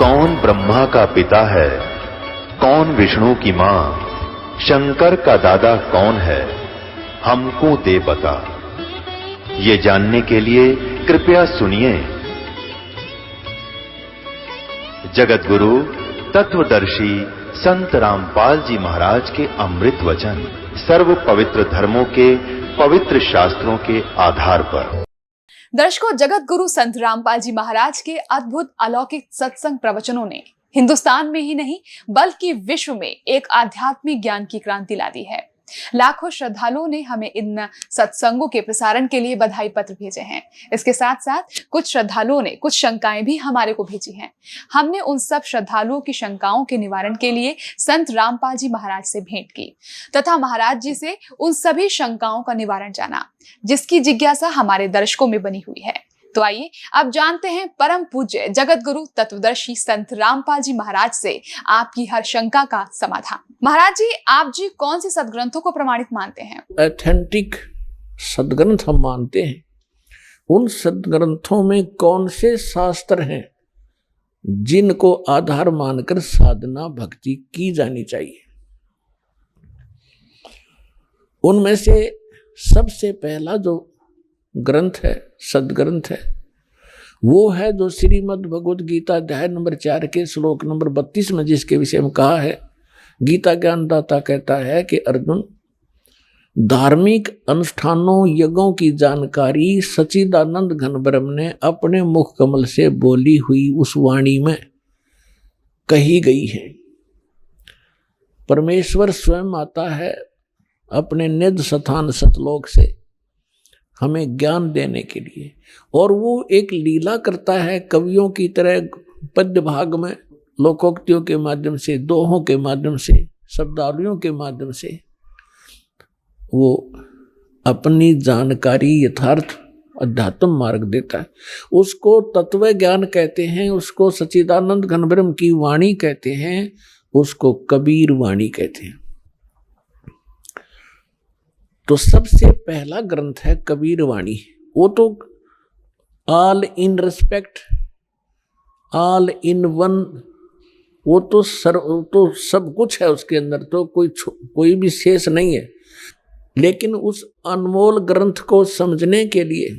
कौन ब्रह्मा का पिता है, कौन विष्णु की मां, शंकर का दादा कौन है, हमको दे बता। ये जानने के लिए कृपया सुनिए। जगत गुरु तत्वदर्शी संत रामपाल जी महाराज के अमृत वचन सर्व पवित्र धर्मों के पवित्र शास्त्रों के आधार पर। दर्शकों, जगत गुरु संत रामपाल जी महाराज के अद्भुत अलौकिक सत्संग प्रवचनों ने हिंदुस्तान में ही नहीं बल्कि विश्व में एक आध्यात्मिक ज्ञान की क्रांति ला दी है। लाखों श्रद्धालुओं ने हमें इन सत्संगों के प्रसारण के लिए बधाई पत्र भेजे हैं। इसके साथ साथ कुछ श्रद्धालुओं ने कुछ शंकाएं भी हमारे को भेजी हैं। हमने उन सब श्रद्धालुओं की शंकाओं के निवारण के लिए संत रामपाल जी महाराज से भेंट की तथा महाराज जी से उन सभी शंकाओं का निवारण जाना, जिसकी जिज्ञासा हमारे दर्शकों में बनी हुई है। तो आइए अब जानते हैं परम पूज्य जगत गुरु तत्वदर्शी संत रामपाल जी महाराज से आपकी हर शंका का समाधान। महाराज जी, आप जी कौन से सदग्रंथों को प्रमाणित मानते हैं? ऑथेंटिक सदग्रंथ हम मानते हैं। उन सदग्रंथों में कौन से शास्त्र हैं जिनको आधार मानकर साधना भक्ति की जानी चाहिए? उनमें से सबसे पहला जो ग्रंथ है, सदग्रंथ है, वो है जो श्रीमद् भगवद गीता अध्याय नंबर 4 के श्लोक नंबर 32 में जिसके विषय में कहा है। गीता ज्ञानदाता कहता है कि अर्जुन, धार्मिक अनुष्ठानों यज्ञों की जानकारी सच्चिदानंद घन ब्रह्म ने अपने मुख कमल से बोली हुई उस वाणी में कही गई है। परमेश्वर स्वयं आता है अपने निज स्थान सतलोक से हमें ज्ञान देने के लिए, और वो एक लीला करता है कवियों की तरह पद्य भाग में, लोकोक्तियों के माध्यम से, दोहों के माध्यम से, शब्दावलियों के माध्यम से वो अपनी जानकारी यथार्थ अध्यात्म मार्ग देता है। उसको तत्व ज्ञान कहते हैं, उसको सच्चिदानंद घन ब्रह्म की वाणी कहते हैं, उसको कबीर वाणी कहते हैं। तो सबसे पहला ग्रंथ है कबीर वाणी। वो तो all in respect, all in one, वो तो सब कुछ है उसके अंदर, तो कोई भी शेष नहीं है। लेकिन उस अनमोल ग्रंथ को समझने के लिए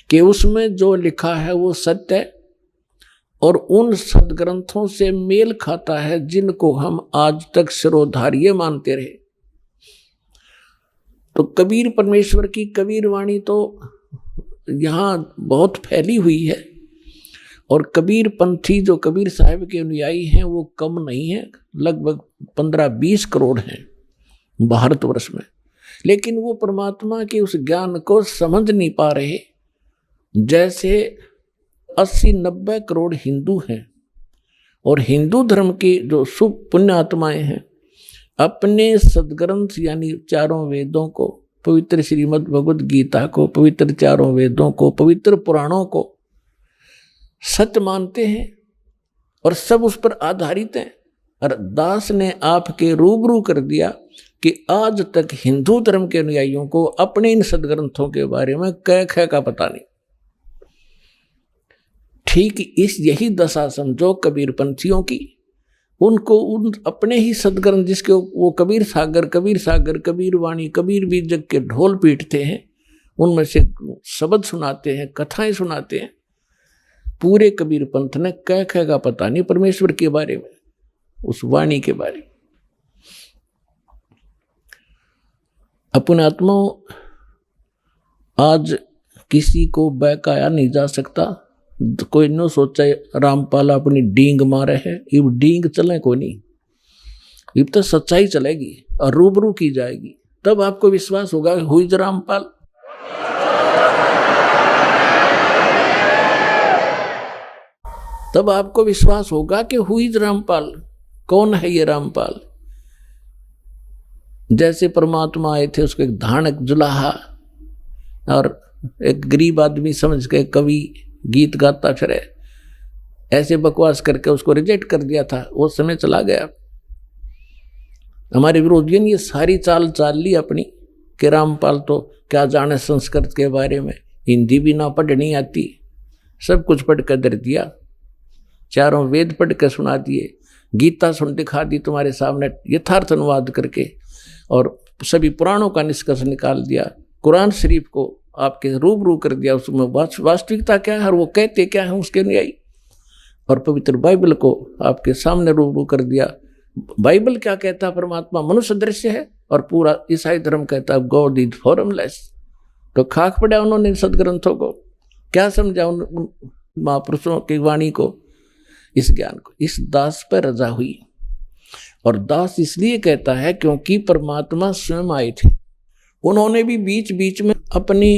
कि उसमें जो लिखा है वो सत्य है और उन सदग्रंथों से मेल खाता है जिनको हम आज तक शिरोधार्य मानते रहे। तो कबीर परमेश्वर की कबीर वाणी तो यहाँ बहुत फैली हुई है, और कबीर पंथी जो कबीर साहब के अनुयायी हैं वो कम नहीं है, लगभग 15-20 करोड़ हैं भारतवर्ष में। लेकिन वो परमात्मा के उस ज्ञान को समझ नहीं पा रहे। जैसे 80-90 करोड़ हिंदू हैं, और हिंदू धर्म की जो शुभ पुण्य आत्माएं हैं अपने सदग्रंथ यानी चारों वेदों को, पवित्र श्रीमद् भगवद गीता को, पवित्र चारों वेदों को, पवित्र पुराणों को सत्य मानते हैं और सब उस पर आधारित हैं। और दास ने आपके रूबरू कर दिया कि आज तक हिंदू धर्म के अनुयायियों को अपने इन सदग्रंथों के बारे में कै ख का पता नहीं। ठीक यही दशा समझो कबीर पंथियों की। उनको उन अपने ही सदग्रंथ जिसके वो कबीर सागर, कबीर वाणी, कबीर बीजक के ढोल पीटते हैं, उनमें से शब्द सुनाते हैं, कथाएं सुनाते हैं। पूरे कबीर पंथ ने कै ख का पता नहीं परमेश्वर के बारे में, उस वाणी के बारे में। अपने आत्माओं, आज किसी को बहकाया नहीं जा सकता। कोई न सोचा रामपाल अपनी डींग मारे है, इब डींग चले को नहीं, इब तो सच्चाई चलेगी और रूबरू की जाएगी, तब आपको विश्वास होगा हुई रामपाल। तब आपको विश्वास होगा कि हुई रामपाल। कौन है ये रामपाल? जैसे परमात्मा आए थे, उसको एक धानक जुलाहा और एक गरीब आदमी समझ के कवि गीत गाता फिरे, ऐसे बकवास करके उसको रिजेक्ट कर दिया था। वो समय चला गया। हमारे विरोधियों ने ये सारी चाल ली अपनी कि रामपाल तो क्या जाने संस्कृत के बारे में, हिंदी भी ना पढ़नी आती, सब कुछ पढ़ कर दर दिया। चारों वेद पढ़ के सुना दिए, गीता सुन दिखा दी तुम्हारे सामने यथार्थ अनुवाद करके, और सभी पुराणों का निष्कर्ष निकाल दिया, कुरान शरीफ को आपके रूबरू कर दिया, उसमें वास्तविकता क्या है और वो कहते क्या है उसके अनुयायी, और पवित्र बाइबल को आपके सामने रूबरू कर दिया। बाइबल क्या कहता है, परमात्मा मनुष्य दृश्य है, और पूरा ईसाई धर्म कहता है गॉड इज फॉर्मलेस। तो खाक पड़ा उन्होंने सदग्रंथों को, क्या समझा उन महापुरुषों की वाणी को, इस ज्ञान को। इस दास पर रजा हुई, और दास इसलिए कहता है क्योंकि परमात्मा स्वयं आए थे, उन्होंने भी बीच बीच में अपनी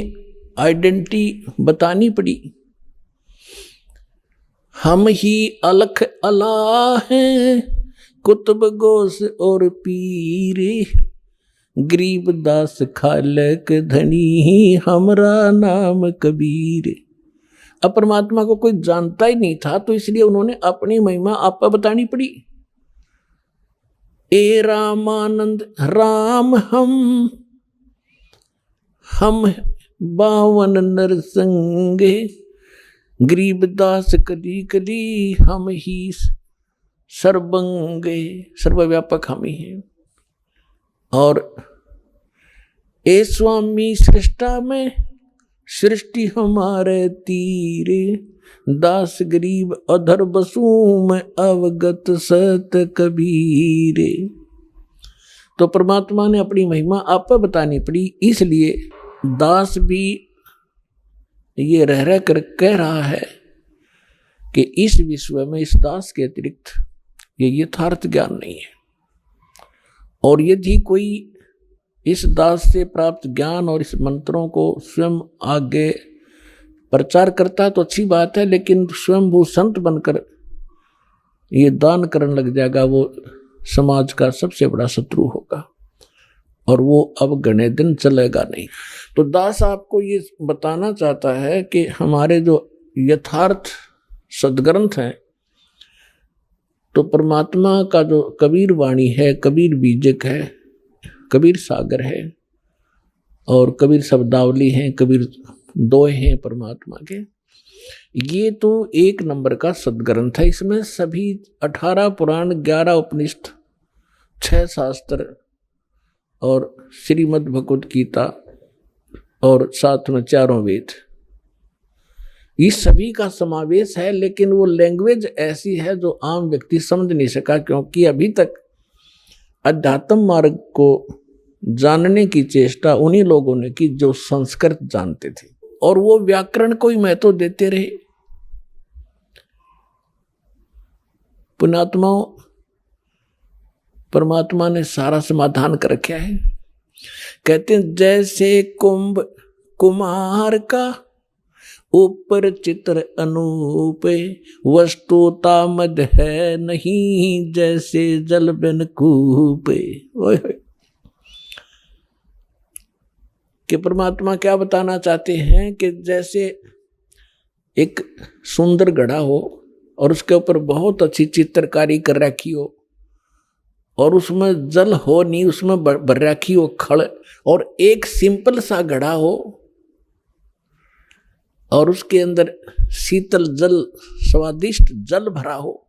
आइडेंटिटी बतानी पड़ी। हम ही अलख अला हैं, कुतुब गोस और पीरे, गरीब दास खालक धनी, हमरा नाम कबीर। अब परमात्मा को कोई जानता ही नहीं था, तो इसलिए उन्होंने अपनी महिमा आप बतानी पड़ी। ए रामानंद राम हम 52 नरसंगे, गरीब दास कली कली, हम ही सर्वंगे, सर्वव्यापक हम ही हैं। और ए स्वामी सृष्टा में, सृष्टि हमारे तीरे, दास गरीब अधर बसू में, अवगत सत कबीरे। तो परमात्मा ने अपनी महिमा आप पर बतानी पड़ी, इसलिए दास भी ये रह कर कह रहा है कि इस विश्व में इस दास के अतिरिक्त ये यथार्थ ज्ञान नहीं है, और यदि कोई इस दास से प्राप्त ज्ञान और इस मंत्रों को स्वयं आगे प्रचार करता है तो अच्छी बात है, लेकिन स्वयं वो संत बनकर ये दान करने लग जाएगा, वो समाज का सबसे बड़ा शत्रु होगा, और वो अब घने दिन चलेगा नहीं। तो दास आपको ये बताना चाहता है कि हमारे जो यथार्थ सदग्रंथ हैं, तो परमात्मा का जो कबीर वाणी है, कबीर बीजक है, कबीर सागर है, और कबीर शब्दावली हैं, कबीर दोहे हैं परमात्मा के, ये तो 1 नंबर का सदग्रंथ है। इसमें सभी 18 पुराण, 11 उपनिषद, 6 शास्त्र और श्रीमद् भगवद गीता, और साथ में 4 वेद, इस सभी का समावेश है। लेकिन वो लैंग्वेज ऐसी है जो आम व्यक्ति समझ नहीं सका, क्योंकि अभी तक अध्यात्म मार्ग को जानने की चेष्टा उन्हीं लोगों ने की जो संस्कृत जानते थे, और वो व्याकरण को ही महत्व देते रहे। पुण्यात्माओं, परमात्मा ने सारा समाधान कर रखा है। कहते हैं जैसे कुंभ कुमार का, ऊपर चित्र अनूप, वस्तुता मद है नहीं, जैसे जल बिन कूप। कि परमात्मा क्या बताना चाहते हैं कि जैसे एक सुंदर घड़ा हो और उसके ऊपर बहुत अच्छी चित्रकारी कर रखी हो, और उसमें जल हो नहीं, उसमें भर रखी हो खड़, और एक सिंपल सा घड़ा हो और उसके अंदर शीतल जल, स्वादिष्ट जल भरा हो,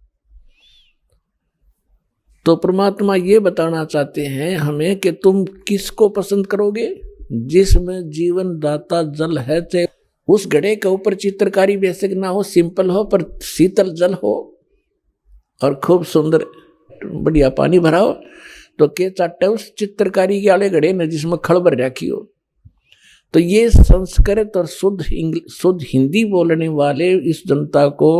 तो परमात्मा ये बताना चाहते हैं हमें कि तुम किसको पसंद करोगे, जिसमें जीवन दाता जल है। चाहे उस घड़े के ऊपर चित्रकारी बेसिक ना हो, सिंपल हो, पर शीतल जल हो और खूब सुंदर बढ़िया पानी भरा हो, तो के चाटे उस चित्रकारी के वाले घड़े में जिसमें खड़ भर रखी हो। तो ये संस्कृत और शुद्ध हिंदी बोलने वाले इस जनता को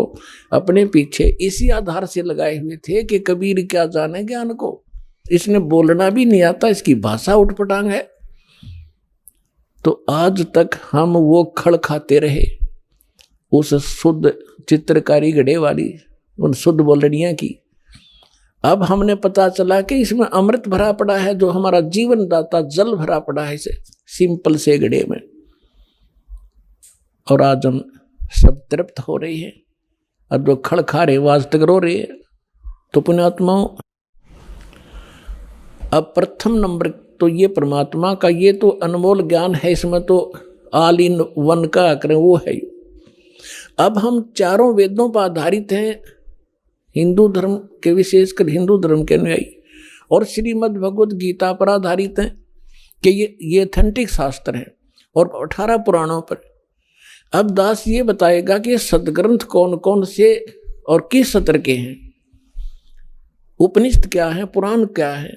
अपने पीछे इसी आधार से लगाए हुए थे कि कबीर क्या जाने ज्ञान को, इसने बोलना भी नहीं आता, इसकी भाषा उठपटांग है। तो आज तक हम वो खड़ खाते रहे उस शुद्ध चित्रकारी घड़े वाली, उन शुद्ध बोलनिया की। अब हमने पता चला कि इसमें अमृत भरा पड़ा है, जो हमारा जीवन दाता जल भरा पड़ा है इसे सिंपल से घड़े में, और आज हम सब तृप्त हो रहे हैं, और जो खड़ खा रहे आज तक रो रहे हैं। तो पुण्यात्माओं, अब प्रथम नंबर तो ये परमात्मा का ये तो अनमोल ज्ञान है, इसमें तो ऑल इन वन का करें वो है। अब हम चारों वेदों पर आधारित हैं, हिंदू धर्म के, विशेषकर हिंदू धर्म के अनुयायी, और श्रीमद् भगवद गीता पर आधारित हैं कि ये ऑथेंटिक शास्त्र है और 18 पुराणों पर। अब दास ये बताएगा कि सदग्रंथ कौन कौन से और किस सत्र के हैं, उपनिषद क्या है, पुराण क्या है,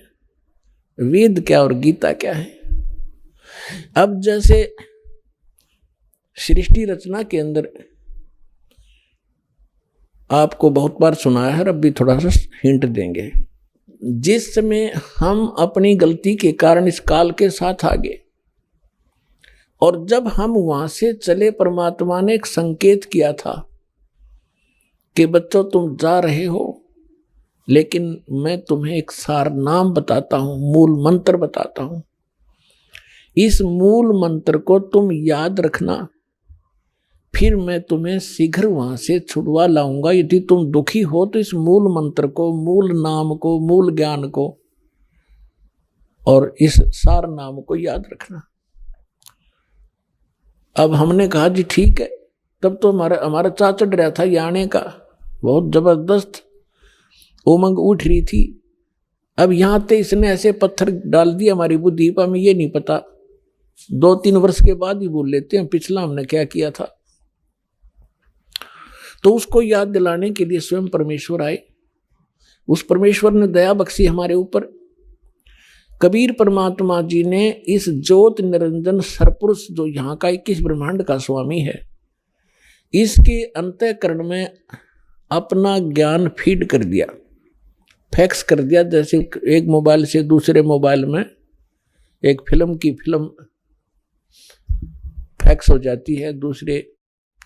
वेद क्या और गीता क्या है। अब जैसे सृष्टि रचना के अंदर आपको बहुत बार सुनाया है, अब भी थोड़ा सा हिंट देंगे। जिस समय हम अपनी गलती के कारण इस काल के साथ आगे, और जब हम वहां से चले, परमात्मा ने एक संकेत किया था कि बच्चों तुम जा रहे हो, लेकिन मैं तुम्हें एक सार नाम बताता हूं, मूल मंत्र बताता हूं। इस मूल मंत्र को तुम याद रखना, फिर मैं तुम्हें शीघ्र वहां से छुड़वा लाऊंगा। यदि तुम दुखी हो तो इस मूल मंत्र को, मूल नाम को, मूल ज्ञान को और इस सार नाम को याद रखना। अब हमने कहा जी ठीक है। तब तो हमारा चा चढ़ रहा था ये आने का, बहुत जबरदस्त उमंग उठ रही थी। अब यहां ते इसने ऐसे पत्थर डाल दिए हमारी बुद्धि पर, हमें ये नहीं पता, 2-3 वर्ष के बाद ही भूल लेते हैं पिछला हमने क्या किया था। तो उसको याद दिलाने के लिए स्वयं परमेश्वर आए। उस परमेश्वर ने दया बख्शी हमारे ऊपर। कबीर परमात्मा जी ने इस ज्योत निरंजन सरपुरुष, जो यहाँ का 21 ब्रह्मांड का स्वामी है, इसके अंतःकरण में अपना ज्ञान फीड कर दिया, फैक्स कर दिया। जैसे एक मोबाइल से दूसरे मोबाइल में एक फिल्म की फिल्म फैक्स हो जाती है, दूसरे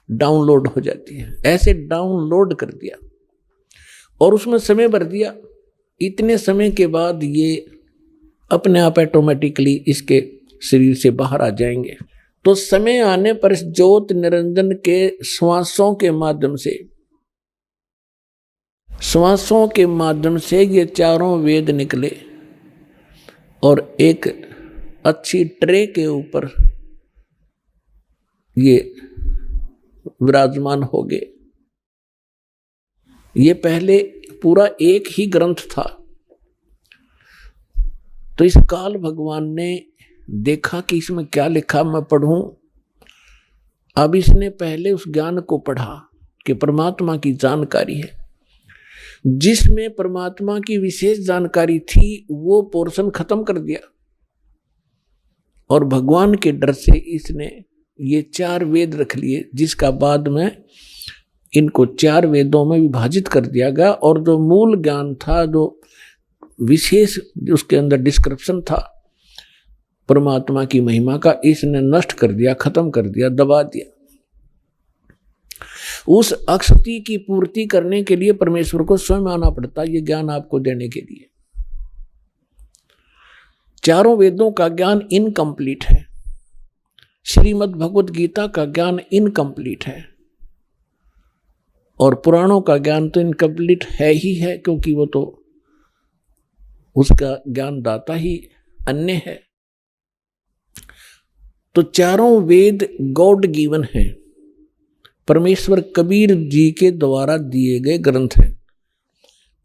डाउनलोड हो जाती है, ऐसे डाउनलोड कर दिया और उसमें समय भर दिया। इतने समय के बाद ये अपने आप ऑटोमेटिकली इसके शरीर से बाहर आ जाएंगे। तो समय आने पर इस ज्योत निरंजन के श्वासों के माध्यम से ये चारों वेद निकले और एक अच्छी ट्रे के ऊपर ये विराजमान हो गए। ये पहले पूरा एक ही ग्रंथ था। तो इस काल भगवान ने देखा कि इसमें क्या लिखा, मैं पढ़ूं। अब इसने पहले उस ज्ञान को पढ़ा कि परमात्मा की जानकारी है। जिसमें परमात्मा की विशेष जानकारी थी वो पोर्शन खत्म कर दिया और भगवान के डर से इसने ये 4 वेद रख लिए, जिसका बाद में इनको 4 वेदों में विभाजित कर दिया गया। और जो मूल ज्ञान था, जो विशेष उसके अंदर डिस्क्रिप्शन था परमात्मा की महिमा का, इसने नष्ट कर दिया, खत्म कर दिया, दबा दिया। उस अक्षति की पूर्ति करने के लिए परमेश्वर को स्वयं आना पड़ता, ये ज्ञान आपको देने के लिए। चारों वेदों का ज्ञान इनकम्प्लीट है, श्रीमद् भगवद गीता का ज्ञान इनकम्प्लीट है, और पुराणों का ज्ञान तो इनकम्प्लीट है ही है, क्योंकि वो तो उसका ज्ञान दाता ही अन्य है। तो चारों वेद गॉड गिवन हैं, परमेश्वर कबीर जी के द्वारा दिए गए ग्रंथ हैं।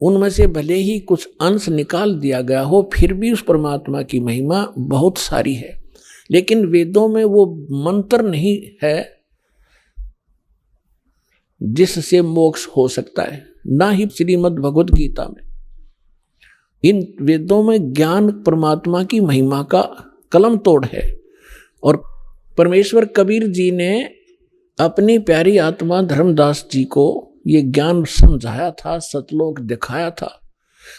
उनमें से भले ही कुछ अंश निकाल दिया गया हो, फिर भी उस परमात्मा की महिमा बहुत सारी है। लेकिन वेदों में वो मंत्र नहीं है जिससे मोक्ष हो सकता है, ना ही श्रीमद् भगवद गीता में। इन वेदों में ज्ञान परमात्मा की महिमा का कलम तोड़ है। और परमेश्वर कबीर जी ने अपनी प्यारी आत्मा धर्मदास जी को ये ज्ञान समझाया था, सतलोक दिखाया था।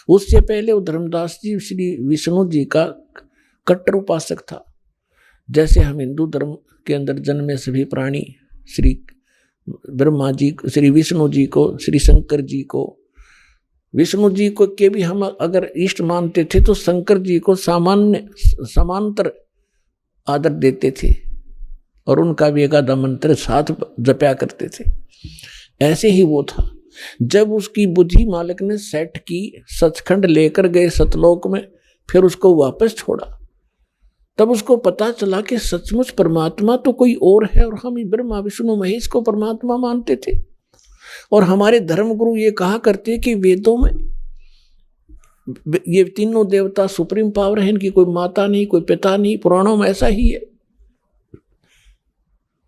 उससे पहले वो धर्मदास जी श्री विष्णु जी का कट्टर उपासक था। जैसे हम हिंदू धर्म के अंदर जन्मे सभी प्राणी श्री ब्रह्मा जी, श्री विष्णु जी को, श्री शंकर जी को, विष्णु जी को के भी हम अगर इष्ट मानते थे तो शंकर जी को समांतर आदर देते थे और उनका भी एक आधा मंत्र साथ जपया करते थे। ऐसे ही वो था। जब उसकी बुद्धि मालिक ने सेट की, सचखंड लेकर गए सतलोक में, फिर उसको वापस छोड़ा, तब उसको पता चला कि सचमुच परमात्मा तो कोई और है और हम ब्रह्मा विष्णु महेश को परमात्मा मानते थे। और हमारे धर्मगुरु ये कहा करते कि वेदों में ये तीनों देवता सुप्रीम पावर है, इनकी कोई माता नहीं, कोई पिता नहीं, पुराणों में ऐसा ही है।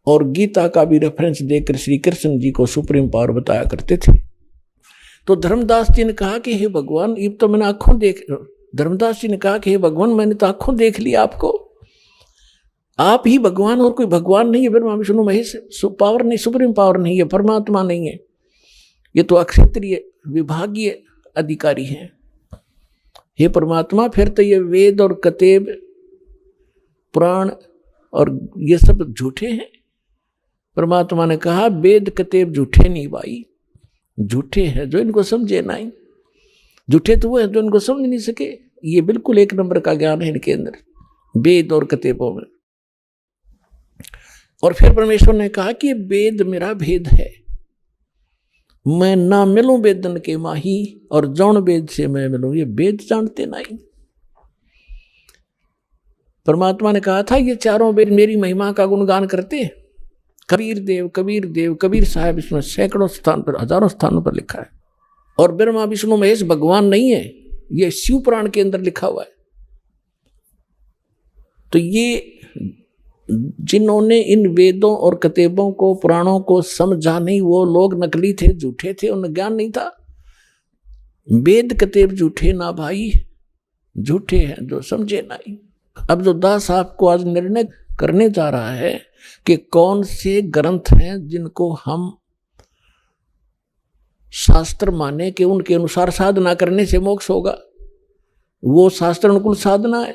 और गीता का भी रेफरेंस देकर श्री कृष्ण जी को सुप्रीम पावर बताया करते थे। तो धर्मदास जी ने कहा कि हे भगवान, ये तो मैंने आंखों देख, धर्मदास जी ने कहा कि हे भगवान, मैंने तो आंखों देख लिया आपको, आप ही भगवान, और कोई भगवान नहीं है, ब्रह्मा विष्णु महेश, पावर नहीं, सुप्रीम पावर नहीं है, परमात्मा नहीं है, ये तो अक्षेत्रीय विभागीय अधिकारी हैं। हे परमात्मा, फिर तो ये वेद और कतेब पुराण और ये सब झूठे हैं। परमात्मा ने कहा वेद कतेब झूठे नहीं भाई, झूठे हैं जो इनको समझे नहीं। झूठे तो वो है जो इनको समझ नहीं सके। ये बिल्कुल एक नंबर का ज्ञान है इनके अंदर, वेद और कतेबों में। और फिर परमेश्वर ने कहा कि वेद मेरा भेद है, मैं ना मिलूं वेदन के माही, और जौन वेद से मैं मिलूं, ये वेद जानते नहीं। परमात्मा ने कहा था ये चारों वेद मेरी महिमा का गुणगान करते हैं। कबीर देव, कबीर साहब, इसमें सैकड़ों स्थान पर, हजारों स्थानों पर लिखा है। और ब्रह्मा विष्णु महेश भगवान नहीं है, ये शिव पुराण के अंदर लिखा हुआ है। तो ये जिन्होंने इन वेदों और कतेबों को, पुराणों को समझा नहीं, वो लोग नकली थे, झूठे थे, उन्हें ज्ञान नहीं था। वेद कतेब झूठे ना भाई, झूठे हैं जो समझे नहीं। अब जो दास आपको आज निर्णय करने जा रहा है कि कौन से ग्रंथ हैं जिनको हम शास्त्र माने कि उनके अनुसार साधना करने से मोक्ष होगा, वो शास्त्र अनुकूल साधना है।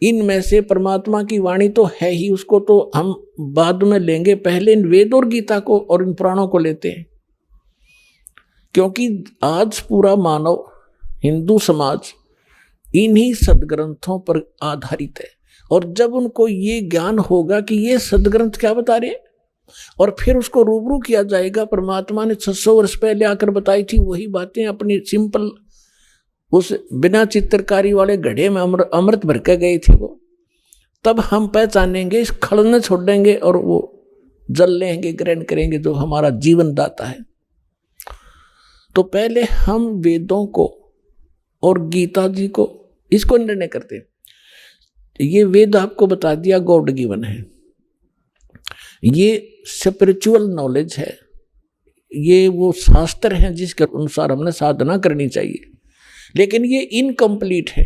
इनमें से परमात्मा की वाणी तो है ही, उसको तो हम बाद में लेंगे, पहले इन वेद और गीता को और इन पुराणों को लेते हैं। क्योंकि आज पूरा मानव हिंदू समाज इन्हीं सदग्रंथों पर आधारित है। और जब उनको ये ज्ञान होगा कि ये सदग्रंथ क्या बता रहे हैं, और फिर उसको रूबरू किया जाएगा, परमात्मा ने 600 वर्ष पहले आकर बताई थी वही बातें अपनी सिंपल उस बिना चित्रकारी वाले घड़े में अमृत भर के गए थे वो, तब हम पहचानेंगे, इस खड़ने छोड़ देंगे और वो जल लेंगे, ग्रहण करेंगे जो हमारा जीवन दाता है। तो पहले हम वेदों को और गीता जी को, इसको निर्णय करते हैं। ये वेद आपको बता दिया गॉड गिवन है, ये स्पिरिचुअल नॉलेज है, ये वो शास्त्र हैं जिसके अनुसार हमने साधना करनी चाहिए। लेकिन ये इनकम्प्लीट है,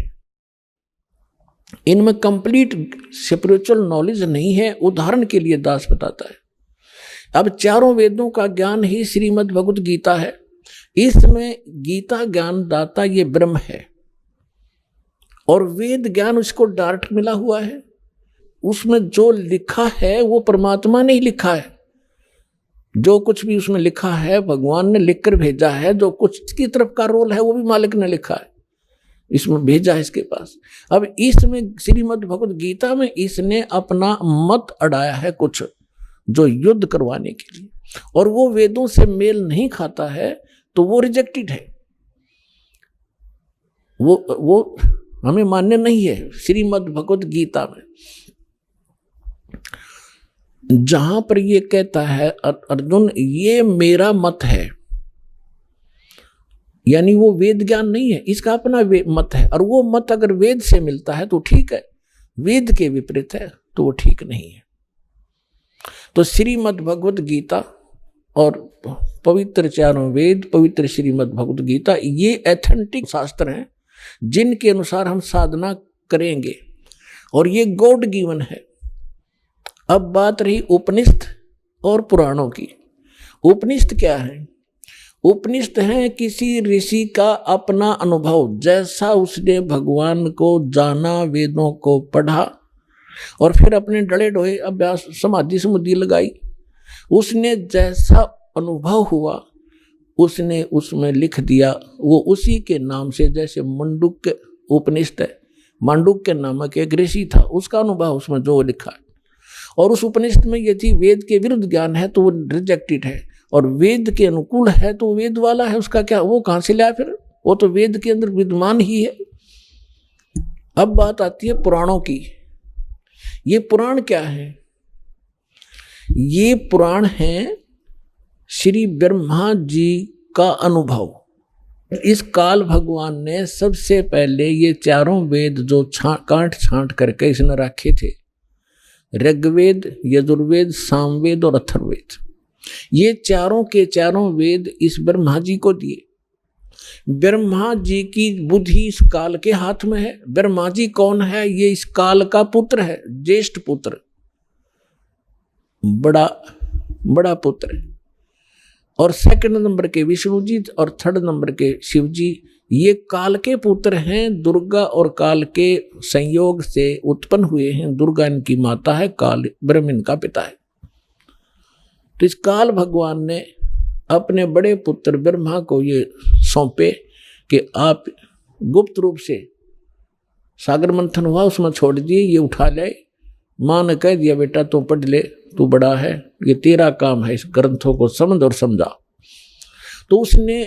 इनमें कंप्लीट स्पिरिचुअल नॉलेज नहीं है। उदाहरण के लिए दास बताता है, अब चारों वेदों का ज्ञान ही श्रीमद् भगवत गीता है। इसमें गीता ज्ञान दाता ये ब्रह्म है, और वेद ज्ञान उसको डायरेक्ट मिला हुआ है। उसमें जो लिखा है वो परमात्मा ने ही लिखा है, जो कुछ भी उसमें लिखा है भगवान ने लिखकर भेजा है। जो कुछ इसकी तरफ का रोल है वो भी मालिक ने लिखा है, इसमें भेजा है इसके पास। अब इसमें श्रीमद् भगवत गीता में इसने अपना मत अड़ाया है कुछ, जो युद्ध करवाने के लिए, और वो वेदों से मेल नहीं खाता है, तो वो रिजेक्टेड है, वो हमें मान्य नहीं है। श्रीमद् भगवत गीता में जहां पर ये कहता है अर्जुन ये मेरा मत है, यानी वो वेद ज्ञान नहीं है, इसका अपना मत है। और वो मत अगर वेद से मिलता है तो ठीक है, वेद के विपरीत है तो वो ठीक नहीं है। तो श्रीमद् भगवत गीता और पवित्र चारों वेद, पवित्र श्रीमद् भगवत गीता, ये एथेंटिक शास्त्र हैं जिनके अनुसार हम साधना करेंगे, और ये गॉड गिवन है। अब बात रही उपनिषद और पुराणों की। उपनिषद क्या है? उपनिषद है किसी ऋषि का अपना अनुभव, जैसा उसने भगवान को जाना, वेदों को पढ़ा और फिर अपने डले डोहे अभ्यास समाधि समाधि लगाई, उसने जैसा अनुभव हुआ उसने उसमें लिख दिया। वो उसी के नाम से, जैसे मंडूक्य उपनिषद है, मांडुक्य नामक एक ऋषि था, उसका अनुभव उसमें जो लिखा है। और उस उपनिषद में यदि वेद के विरुद्ध ज्ञान है तो वो रिजेक्टेड है, और वेद के अनुकूल है तो वेद वाला है, उसका क्या, वो कहाँ से लाया फिर, वो तो वेद के अंदर विद्यमान ही है। अब बात आती है पुराणों की। ये पुराण क्या है? ये पुराण है श्री ब्रह्मा जी का अनुभव। इस काल भगवान ने सबसे पहले ये चारों वेद जो काट छांट करके इसने रखे थे, ऋग्वेद, यजुर्वेद, सामवेद और अथर्ववेद, ये चारों के चारों वेद इस ब्रह्मा जी को दिए। ब्रह्मा जी की बुद्धि इस काल के हाथ में है। ब्रह्मा जी कौन है? ये इस काल का पुत्र है, ज्येष्ठ पुत्र, बड़ा पुत्र है। और सेकंड नंबर के विष्णु जी और थर्ड नंबर के शिव जी, ये काल के पुत्र हैं। दुर्गा और काल के संयोग से उत्पन्न हुए हैं। दुर्गा इनकी माता है, काल ब्रह्म इनका पिता है। तो इस काल भगवान ने अपने बड़े पुत्र ब्रह्मा को ये सौंपे कि आप गुप्त रूप से सागर मंथन हुआ, उसमें छोड़ दिए, ये उठा ले। माँ ने कह दिया बेटा तू पढ़ ले, तू बड़ा है, ये तेरा काम है, इस ग्रंथों को समझ और समझा। तो उसने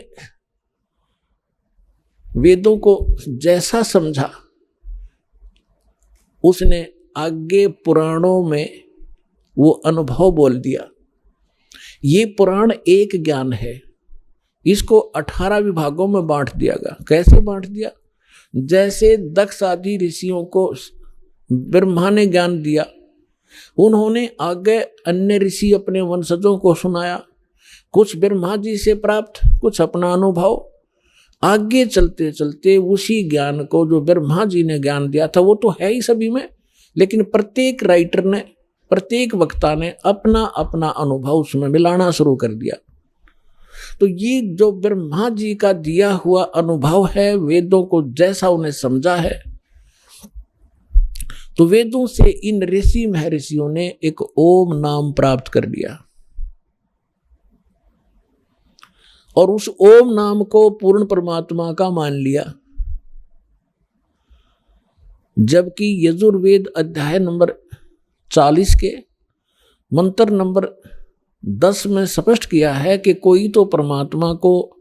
वेदों को जैसा समझा, उसने आगे पुराणों में वो अनुभव बोल दिया। ये पुराण एक ज्ञान है, इसको 18 विभागों में बांट दिया गया। कैसे बांट दिया? जैसे दक्ष आदि ऋषियों को ब्रह्मा ने ज्ञान दिया, उन्होंने आगे अन्य ऋषि अपने वंशजों को सुनाया, कुछ ब्रह्मा जी से प्राप्त, कुछ अपना अनुभव। आगे चलते चलते उसी ज्ञान को जो ब्रह्मा जी ने ज्ञान दिया था वो तो है ही सभी में, लेकिन प्रत्येक राइटर ने, प्रत्येक वक्ता ने अपना अपना अनुभव उसमें मिलाना शुरू कर दिया। तो ये जो ब्रह्मा जी का दिया हुआ अनुभव है, वेदों को जैसा उन्हें समझा है, तो वेदों से इन ऋषि महर्षियों ने एक ओम नाम प्राप्त कर लिया और उस ओम नाम को पूर्ण परमात्मा का मान लिया। जबकि यजुर्वेद अध्याय नंबर 40 के मंत्र नंबर 10 में स्पष्ट किया है कि कोई तो परमात्मा को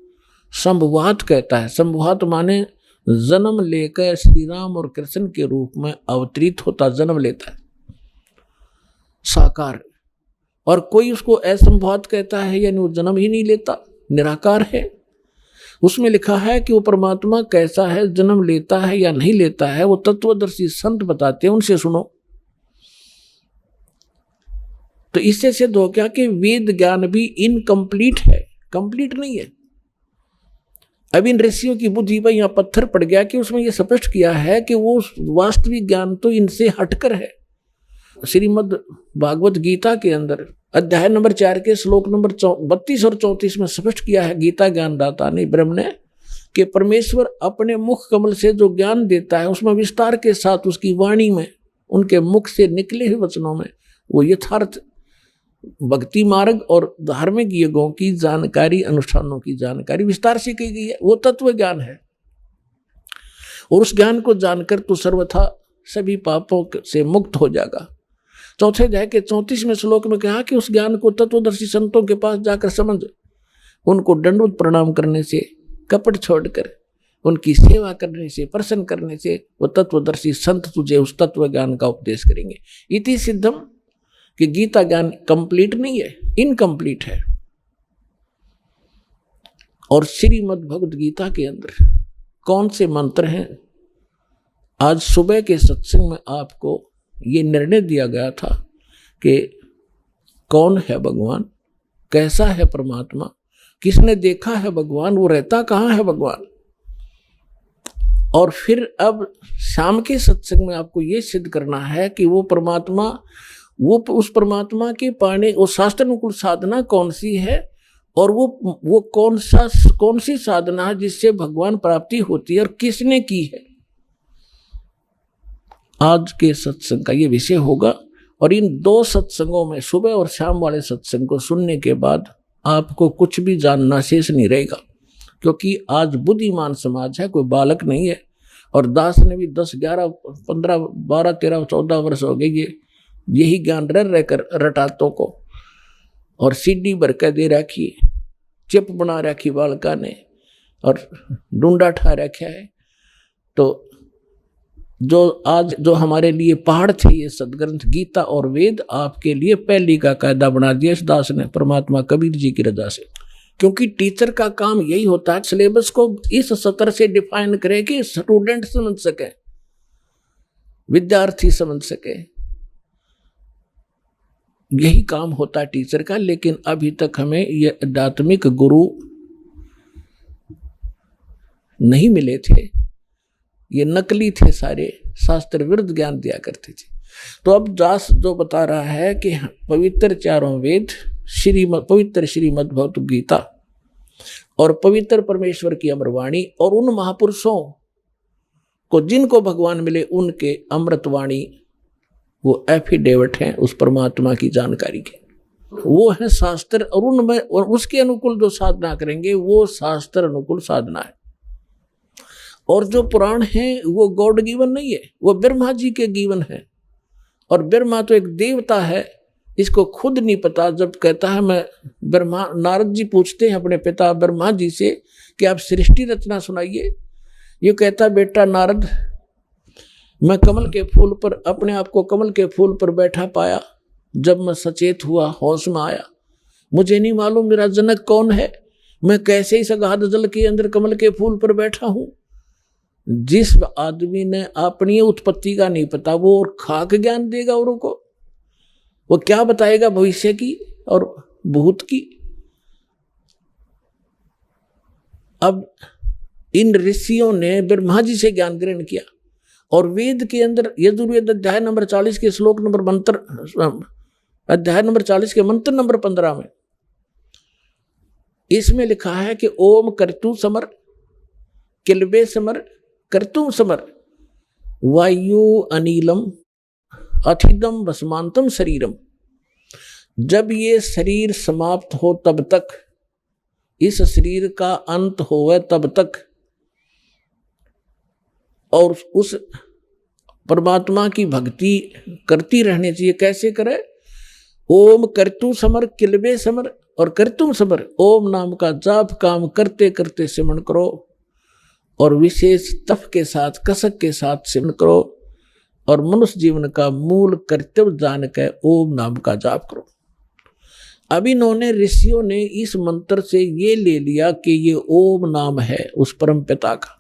संभवात कहता है। संभवात माने जन्म लेकर श्री राम और कृष्ण के रूप में अवतरित होता, जन्म लेता है, साकार। और कोई उसको असंभवात कहता है, यानी वो जन्म ही नहीं लेता, निराकार है। उसमें लिखा है कि वो परमात्मा कैसा है, जन्म लेता है या नहीं लेता है, वो तत्वदर्शी संत बताते हैं, उनसे सुनो। तो इससे सिद्ध हो गया कि वेद ज्ञान भी इनकम्प्लीट है, कंप्लीट नहीं है। अब इन ऋषियों की बुद्धि पर यहां पत्थर पड़ गया कि उसमें यह स्पष्ट किया है कि वो वास्तविक ज्ञान तो इनसे हटकर है। श्रीमद् भागवत गीता के अंदर अध्याय नंबर 4 के श्लोक नंबर 32 और 34 में स्पष्ट किया है गीता ज्ञानदाता ने, ब्रह्म ने, कि परमेश्वर अपने मुख कमल से जो ज्ञान देता है उसमें विस्तार के साथ उसकी वाणी में, उनके मुख से निकले हुए वचनों में वो यथार्थ भक्ति मार्ग और धार्मिक युगों की जानकारी, अनुष्ठानों की जानकारी विस्तार से की गई है। वो तत्व ज्ञान है और उस ज्ञान को जानकर तो सर्वथा सभी पापों से मुक्त हो जाएगा। चौथे अध्याय के 34वें श्लोक में कहा कि उस ज्ञान को तत्वदर्शी संतों के पास जाकर समझ, उनको दंडवत प्रणाम करने से, कपट छोड़कर उनकी सेवा करने से, प्रसन्न करने से वो तत्वदर्शी संत तुझे उस तत्व ज्ञान का उपदेश करेंगे। इति सिद्धम कि गीता ज्ञान कंप्लीट नहीं है, इनकम्प्लीट है। और श्रीमद् भगवद गीता के अंदर कौन से मंत्र हैं? आज सुबह के सत्संग में आपको ये निर्णय दिया गया था कि कौन है भगवान, कैसा है परमात्मा, किसने देखा है भगवान, वो रहता कहाँ है भगवान। और फिर अब शाम के सत्संग में आपको ये सिद्ध करना है कि वो परमात्मा, वो उस परमात्मा के पाने वो शास्त्रानुकूल साधना कौन सी है और वो कौन सी साधना है जिससे भगवान प्राप्ति होती है और किसने की है। आज के सत्संग का ये विषय होगा। और इन 2 सत्संगों में, सुबह और शाम वाले सत्संग को सुनने के बाद आपको कुछ भी जानना शेष नहीं रहेगा, क्योंकि आज बुद्धिमान समाज है, कोई बालक नहीं है। और दास ने भी 10, 11, 15, 12, 13, 14 वर्ष हो गए ये यही ज्ञान रहकर रटातों को, और सीडी भर के दे रखी, चिप बना रखी बालका ने और डूंडा ठा रखा है। तो जो आज जो हमारे लिए पहाड़ थे, ये सदग्रंथ गीता और वेद आपके लिए पहली का कायदा बना दिया इस दास ने, परमात्मा कबीर जी की रजा से। क्योंकि टीचर का काम यही होता है, सिलेबस को इस सत्र से डिफाइन करे कि स्टूडेंट समझ सके, विद्यार्थी समझ सके, यही काम होता है टीचर का। लेकिन अभी तक हमें ये आध्यात्मिक गुरु नहीं मिले थे, ये नकली थे सारे, शास्त्र विरुद्ध ज्ञान दिया करते थे। तो अब दास जो बता रहा है कि पवित्र चारों वेद, पवित्र श्रीमद् भगवत गीता और पवित्र परमेश्वर की अमरवाणी और उन महापुरुषों को जिनको भगवान मिले उनके अमृतवाणी, वो एफिडेविट हैं उस परमात्मा की जानकारी के, वो है शास्त्र। और उनमें और उसके अनुकूल जो साधना करेंगे वो शास्त्र अनुकूल साधना है। और जो पुराण है वो गॉड गिवन नहीं है, वो ब्रह्मा जी के गिवन है। और ब्रह्मा तो एक देवता है, इसको खुद नहीं पता। जब कहता है मैं ब्रह्मा, नारद जी पूछते हैं अपने पिता ब्रह्मा जी से कि आप सृष्टि रचना सुनाइए। ये कहता बेटा नारद, मैं कमल के फूल पर अपने आप को कमल के फूल पर बैठा पाया, जब मैं सचेत हुआ, होश में आया, मुझे नहीं मालूम मेरा जनक कौन है, मैं कैसे इस अगाध जल के अंदर कमल के फूल पर बैठा हूं। जिस आदमी ने अपनी उत्पत्ति का नहीं पता, वो और खाक ज्ञान देगा औरों को, वो क्या बताएगा भविष्य की और भूत की। अब इन ऋषियों ने ब्रह्मा जी से ज्ञान ग्रहण किया और वेद के अंदर यजुर्वेद अध्याय नंबर 40 के श्लोक नंबर मंत्र, अध्याय नंबर 40 के मंत्र नंबर 15 में इसमें लिखा है कि ओम कर्तु समर किलबे समर कर्तुम समर वायु अनिलम अथिदम भस्मांतम शरीरम। जब ये शरीर समाप्त हो तब तक, इस शरीर का अंत होवे तब तक, और उस परमात्मा की भक्ति करती रहनी चाहिए। कैसे करे? ओम कर्तु समर किलबे समर और कर्तुम समर, ओम नाम का जाप काम करते करते सिमरण करो और विशेष तप के साथ, कसक के साथ सिमरण करो और मनुष्य जीवन का मूल कर्तव्य जान के ओम नाम का जाप करो। अब इन्होंने ऋषियों ने इस मंत्र से ये ले लिया कि ये ओम नाम है उस परम पिता का।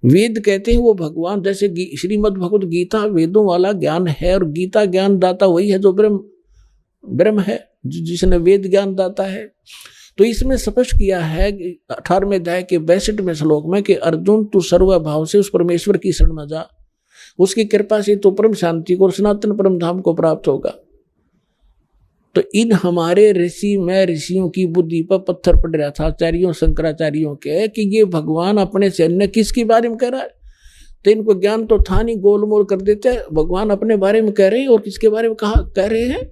वेद कहते हैं वो भगवान, जैसे श्रीमद् भगवत गीता वेदों वाला ज्ञान है और गीता ज्ञान दाता वही है जो ब्रह्म है, जिसने वेद ज्ञान दाता है। तो इसमें स्पष्ट किया है 18वें अध्याय के 62वें श्लोक में कि अर्जुन तू सर्वभाव से उस परमेश्वर की शरण में जा, उसकी कृपा से तो परम शांति को और सनातन परम धाम को प्राप्त होगा। तो इन हमारे ऋषि में ऋषियों की बुद्धि पर पत्थर पड़ रहा था, आचार्यों शंकराचार्यों के, कि ये भगवान अपने से अन्य किसके बारे में कह रहा है। तो इनको ज्ञान तो था नहीं, गोलमोल कर देते, भगवान अपने बारे में कह रहे हैं और किसके बारे में कह रहे हैं।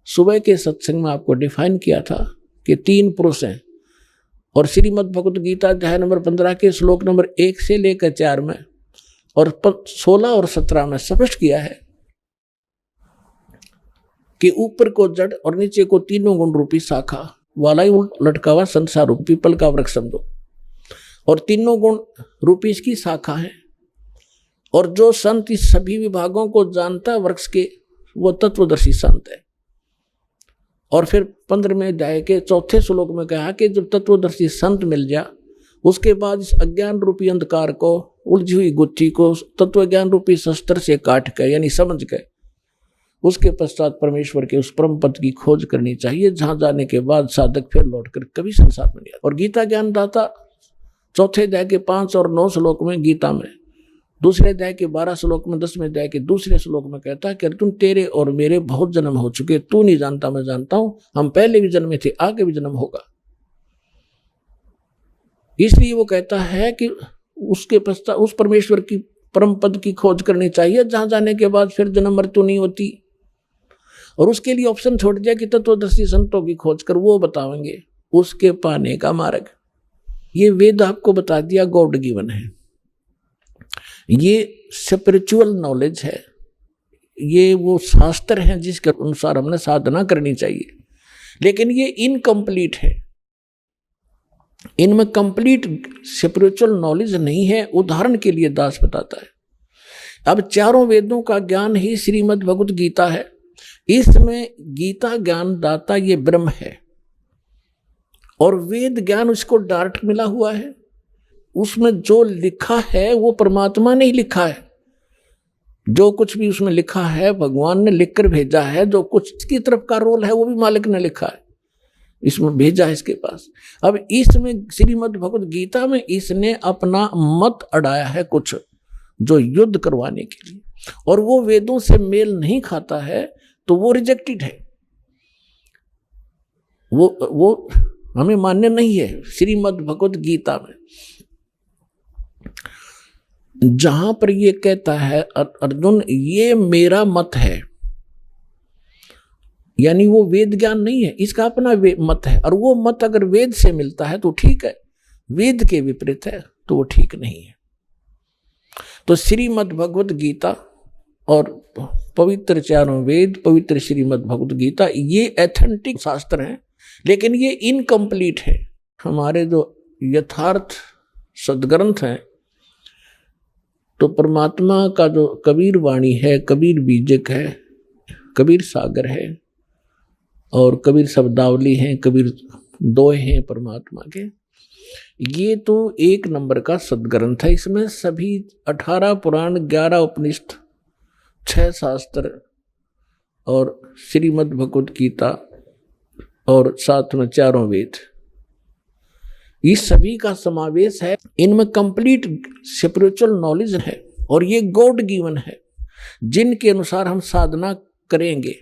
सुबह के सत्संग में आपको डिफाइन किया था कि 3 पुरुष हैं और श्रीमद् भगवत गीता अध्याय नंबर 15 के श्लोक नंबर 1 से लेकर 4 में और 16 और 17 में स्पष्ट किया है कि ऊपर को जड़ और नीचे को तीनों गुण रूपी शाखा वाला ही लटका हुआ संसार रूपी पीपल का वृक्ष समझो, और तीनों गुण रूपी इसकी शाखा है। और जो संत इस सभी विभागों को जानता वृक्ष के, वो तत्वदर्शी संत है। और फिर 15वें अध्याय के 4थे श्लोक में कहा कि जब तत्वदर्शी संत मिल जा, उसके बाद इस अज्ञान रूपी अंधकार को, उलझी हुई गुत्थी को तत्व ज्ञान रूपी शस्त्र से काट के, यानी समझ के, उसके पश्चात परमेश्वर के उस परम पद की खोज करनी चाहिए, जहां जाने के बाद साधक फिर लौटकर कभी संसार में नहीं आता। और गीता ज्ञान दाता 4थे अध्याय के 5 और 9 श्लोक में गीता में, 2रे अध्याय के 12 श्लोक में, 10वें अध्याय के 2रे श्लोक में कहता है कि अर्जुन तेरे और मेरे बहुत जन्म हो चुके, तू नहीं जानता मैं जानता हूं, हम पहले भी जन्मे थे, आगे भी जन्म होगा। इसलिए वो कहता है कि उसके पश्चात उस परमेश्वर की परम पद की खोज करनी चाहिए, जहां जाने के बाद फिर जन्म मृत्यु नहीं होती। और उसके लिए ऑप्शन छोड़ दिया कि तत्वदर्शी संतों की खोज कर, वो बताएंगे उसके पाने का मार्ग। ये वेद आपको बता दिया गॉड गिवन है, ये स्पिरिचुअल नॉलेज है, ये वो शास्त्र हैं जिसके अनुसार हमने साधना करनी चाहिए। लेकिन ये इनकम्प्लीट है, इनमें कंप्लीट स्पिरिचुअल नॉलेज नहीं है। उदाहरण के लिए दास बताता है, अब चारों वेदों का ज्ञान ही श्रीमद् भगवत गीता है। इसमें गीता ज्ञान दाता ये ब्रह्म है और वेद ज्ञान उसको डायरेक्ट मिला हुआ है। उसमें जो लिखा है वो परमात्मा ने ही लिखा है। जो कुछ भी उसमें लिखा है भगवान ने लिख कर भेजा है। जो कुछ की तरफ का रोल है वो भी मालिक ने लिखा है, इसमें भेजा है इसके पास। अब इसमें श्रीमद् भगवत गीता में इसने अपना मत अड़ाया है कुछ, जो युद्ध करवाने के लिए, और वो वेदों से मेल नहीं खाता है तो वो रिजेक्टेड है। वो हमें मान्य नहीं है। श्रीमद् भगवत गीता में जहां पर ये कहता है अर्जुन ये मेरा मत है, यानी वो वेद ज्ञान नहीं है, इसका अपना मत है। और वो मत अगर वेद से मिलता है तो ठीक है, वेद के विपरीत है तो वो ठीक नहीं है। तो श्रीमद् भगवत गीता और पवित्र चारों वेद, पवित्र श्रीमद् भगवत गीता, ये एथेंटिक शास्त्र हैं, लेकिन ये इनकम्प्लीट है। हमारे जो यथार्थ सदग्रंथ हैं, तो परमात्मा का जो कबीर वाणी है, कबीर बीजक है, कबीर सागर है और कबीर शब्दावली हैं, कबीर दोहे हैं परमात्मा के। ये तो एक नंबर का सदग्रंथ है। इसमें सभी 18 पुराण, 11 उपनिषद, 6 शास्त्र और श्रीमद् भगवत गीता और साथ में चारों वेद, इस सभी का समावेश है। इनमें कंप्लीट स्पिरिचुअल नॉलेज है और ये गॉड गिवन है, जिनके अनुसार हम साधना करेंगे।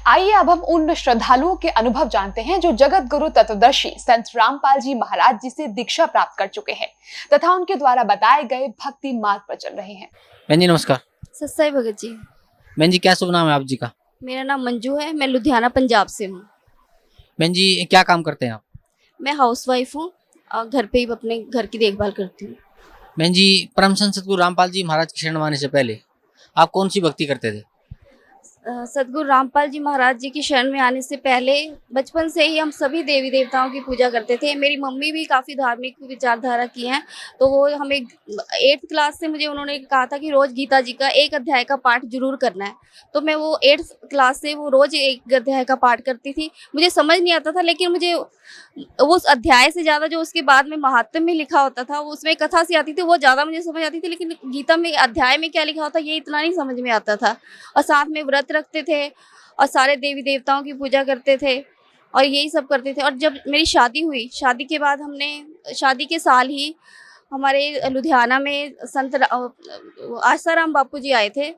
आइए अब हम उन श्रद्धालुओं के अनुभव जानते हैं जो जगत गुरु तत्वदर्शी संत रामपाल जी महाराज जी से दीक्षा प्राप्त कर चुके हैं तथा उनके द्वारा बताए गए भक्ति मार्ग पर चल रहे हैं। बहन जी नमस्कार। सत्साई भगत जी। बहन जी क्या शुभ नाम है आप जी का? मेरा नाम मंजू है, मैं लुधियाना पंजाब से हूँ। बहन जी क्या काम करते हैं आप? मैं हाउसवाइफ हूँ और घर पे ही अपने घर की देखभाल करती हूँ। बहन जी परम संत सतगुरु रामपाल जी महाराज की शरण में आने से पहले आप कौन सी भक्ति करते थे? सतगुरु रामपाल जी महाराज जी की शरण में आने से पहले बचपन से ही हम सभी देवी देवताओं की पूजा करते थे। मेरी मम्मी भी काफ़ी धार्मिक विचारधारा की हैं, तो वो हमें 8th क्लास से मुझे उन्होंने कहा था कि रोज़ गीता जी का एक अध्याय का पाठ जरूर करना है। तो मैं वो 8th क्लास से वो रोज़ एक अध्याय का पाठ करती थी। मुझे समझ नहीं आता था, लेकिन मुझे उस अध्याय से ज़्यादा जो उसके बाद में महात्म्य में लिखा होता था, उसमें कथा सी आती थी, वो ज़्यादा मुझे समझ आती थी। लेकिन गीता में अध्याय में क्या लिखा होता ये इतना नहीं समझ में आता था। और साथ में व्रत रखते थे और सारे देवी देवताओं की पूजा करते थे और यही सब करते थे। और जब मेरी शादी हुई, शादी के बाद हमने शादी के साल ही हमारे लुधियाना में संत आसाराम बापू जी आए थे,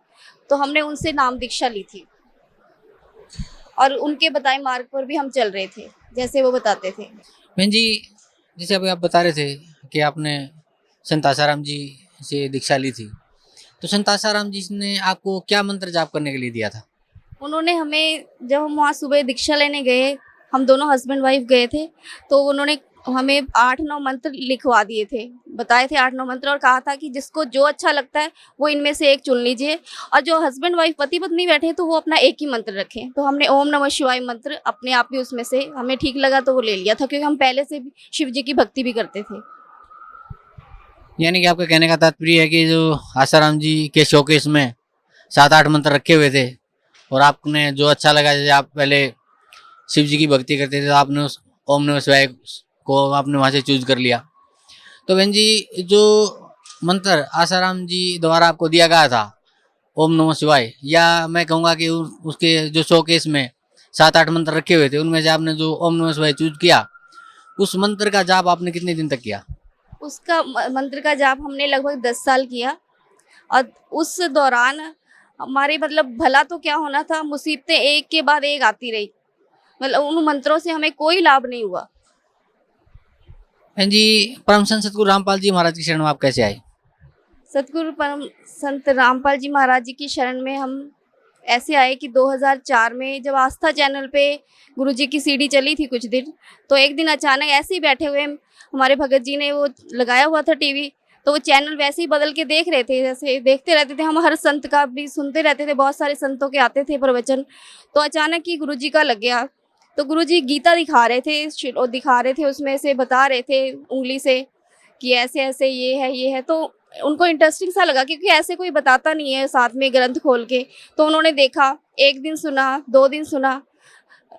तो हमने उनसे नाम दीक्षा ली थी और उनके बताए मार्ग पर भी हम चल रहे थे जैसे वो बताते थे। बहन जी जैसे अभी आप बता रहे थे कि आपने संत आसाराम जी से दीक्षा ली थी, तो संत आसाराम जी ने आपको क्या मंत्र जाप करने के लिए दिया था? उन्होंने हमें, जब हम वहाँ सुबह दीक्षा लेने गए, हम दोनों हस्बैंड वाइफ गए थे, तो उन्होंने हमें 8-9 मंत्र लिखवा दिए थे, बताए थे 8-9 मंत्र, और कहा था कि जिसको जो अच्छा लगता है वो इनमें से एक चुन लीजिए, और जो हस्बैंड वाइफ पति पत्नी बैठे तो वो अपना एक ही मंत्र रखें। तो हमने ओम नमः शिवाय मंत्र अपने आप ही उसमें से हमें ठीक लगा तो वो ले लिया था, क्योंकि हम पहले से भी शिव जी की भक्ति भी करते थे। यानी कि आपका कहने का तात्पर्य है कि जो आसाराम जी के शोकेस में 7-8 मंत्र रखे हुए थे और आपने जो अच्छा लगा, जैसे आप पहले शिव जी की भक्ति करते थे तो आपने उस ओम नमः शिवाय को आपने वहाँ से चूज कर लिया। तो बहन जी जो मंत्र आसाराम जी द्वारा आपको दिया गया था ओम नमः शिवाय, या मैं कहूँगा कि उसके जो शोकेस में 7-8 मंत्र रखे हुए थे उनमें से आपने जो ओम नमः शिवाय चूज किया, उस मंत्र का जाप आपने कितने दिन तक किया? उसका मंत्र का जाप हमने लगभग 10 साल किया, और उस दौरान हमारे मतलब भला तो क्या होना था, मुसीबतें एक के बाद एक आती रही। मतलब उन मंत्रों से हमें कोई लाभ नहीं हुआ। बहन जी परम संत सतगुरु रामपाल जी महाराज की शरण में आप कैसे आए? सतगुरु परम संत रामपाल जी महाराज जी की शरण में हम ऐसे आए कि 2004 में जब आस्था चैनल पे गुरु जी की सीडी चली थी कुछ दिन, तो एक दिन अचानक ऐसे ही बैठे हुए हमारे भगत जी ने वो लगाया हुआ था टीवी, तो वो चैनल वैसे ही बदल के देख रहे थे, जैसे देखते रहते थे। हम हर संत का भी सुनते रहते थे, बहुत सारे संतों के आते थे प्रवचन, तो अचानक ही गुरु जी का लग गया तो गुरुजी गीता दिखा रहे थे, और दिखा रहे थे उसमें से बता रहे थे उंगली से कि ऐसे ऐसे ये है। तो उनको इंटरेस्टिंग सा लगा क्योंकि ऐसे कोई बताता नहीं है साथ में ग्रंथ खोल के। तो उन्होंने देखा, एक दिन सुना, 2 दिन सुना,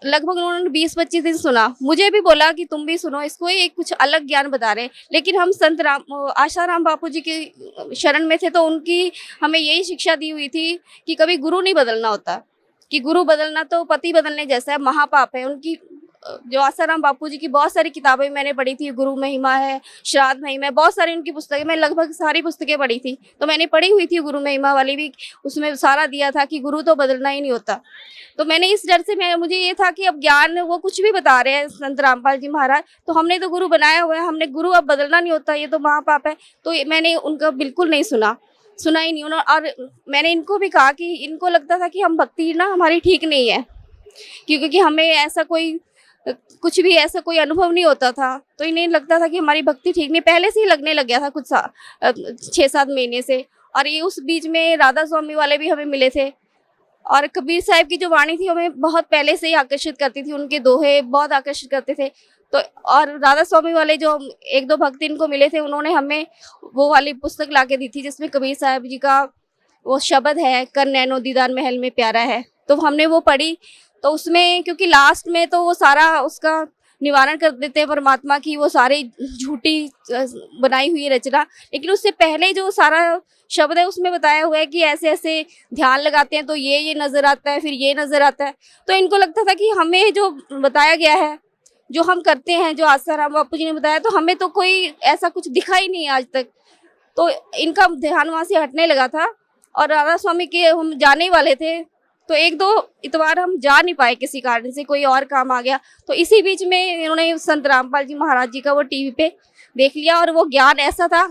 लगभग उन्होंने 20-25 दिन सुना। मुझे भी बोला कि तुम भी सुनो इसको, ये कुछ अलग ज्ञान बता रहे हैं। लेकिन हम संत आशाराम बापू जी के शरण में थे, तो उनकी हमें यही शिक्षा दी हुई थी कि कभी गुरु नहीं बदलना होता, कि गुरु बदलना तो पति बदलने जैसा है, महापाप है। उनकी जो आसाराम बापू जी की बहुत सारी किताबें मैंने पढ़ी थी, गुरु महिमा है, श्राद्ध महिमा है, बहुत सारी उनकी पुस्तकें, मैं लगभग सारी पुस्तकें पढ़ी थी। तो मैंने पढ़ी हुई थी गुरु महिमा वाली भी, उसमें सारा दिया था कि गुरु तो बदलना ही नहीं होता। तो मैंने इस डर से मुझे ये था कि अब ज्ञान वो कुछ भी बता रहे हैं संत रामपाल जी महाराज, तो हमने तो गुरु बनाया हुआ है, हमने गुरु अब बदलना नहीं होता, ये तो महापाप है। तो मैंने उनका बिल्कुल नहीं सुना ही नहीं। और मैंने इनको भी कहा कि इनको लगता था कि हम भक्ति ना हमारी ठीक नहीं है, क्योंकि हमें ऐसा कोई कुछ भी ऐसा कोई अनुभव नहीं होता था। तो इन्हें लगता था कि हमारी भक्ति ठीक नहीं, पहले से ही लगने लग गया था कुछ 6-7 महीने से। और ये उस बीच में राधा स्वामी वाले भी हमें मिले थे, और कबीर साहब की जो वाणी थी हमें बहुत पहले से ही आकर्षित करती थी, उनके दोहे बहुत आकर्षित करते थे। तो और राधा स्वामी वाले जो 1-2 भक्त इनको मिले थे, उन्होंने हमें वो वाली पुस्तक ला के दी थी जिसमें कबीर साहब जी का वो शब्द है, कर नैनो दीदार महल में प्यारा है। तो हमने वो पढ़ी। तो उसमें क्योंकि लास्ट में तो वो सारा उसका निवारण कर देते हैं परमात्मा की, वो सारी झूठी बनाई हुई रचना, लेकिन उससे पहले जो सारा शब्द है उसमें बताया हुआ है कि ऐसे ऐसे ध्यान लगाते हैं तो ये नज़र आता है, फिर ये नज़र आता है। तो इनको लगता था कि हमें जो बताया गया है, जो हम करते हैं, जो आसाराम बापू जी ने बताया, तो हमें तो कोई ऐसा कुछ दिखा ही नहीं आज तक। तो इनका ध्यान वहाँ से हटने लगा था। और राधा स्वामी के हम जाने वाले थे, तो 1-2 इतवार हम जा नहीं पाए, किसी कारण से कोई और काम आ गया। तो इसी बीच में इन्होंने संत रामपाल जी महाराज जी का वो टीवी पे देख लिया, और वो ज्ञान ऐसा था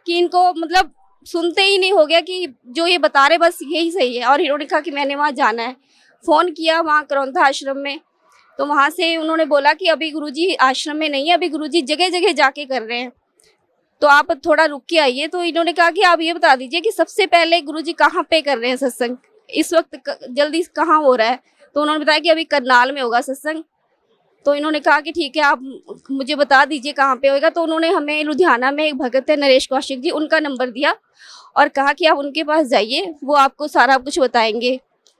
कि इनको मतलब सुनते ही नहीं हो गया कि जो ये बता रहे बस यही सही है। और इन्होंने कहा कि मैंने वहाँ जाना है। फ़ोन किया वहाँ करौंधा आश्रम में, तो वहाँ से उन्होंने बोला कि अभी गुरुजी आश्रम में नहीं है, अभी गुरुजी जगह जगह जाके कर रहे हैं, तो आप थोड़ा रुक के आइए। तो इन्होंने कहा कि आप ये बता दीजिए कि सबसे पहले गुरुजी कहाँ पे कर रहे हैं सत्संग, इस वक्त जल्दी कहाँ हो रहा है। तो उन्होंने बताया कि अभी करनाल में होगा सत्संग। तो इन्होंने कहा कि ठीक है, आप मुझे बता दीजिए कहाँ पे होगा। तो उन्होंने हमें लुधियाना में एक भगत है नरेश कौशिक जी, उनका नंबर दिया और कहा कि आप उनके पास जाइए, वो आपको सारा कुछ बताएंगे।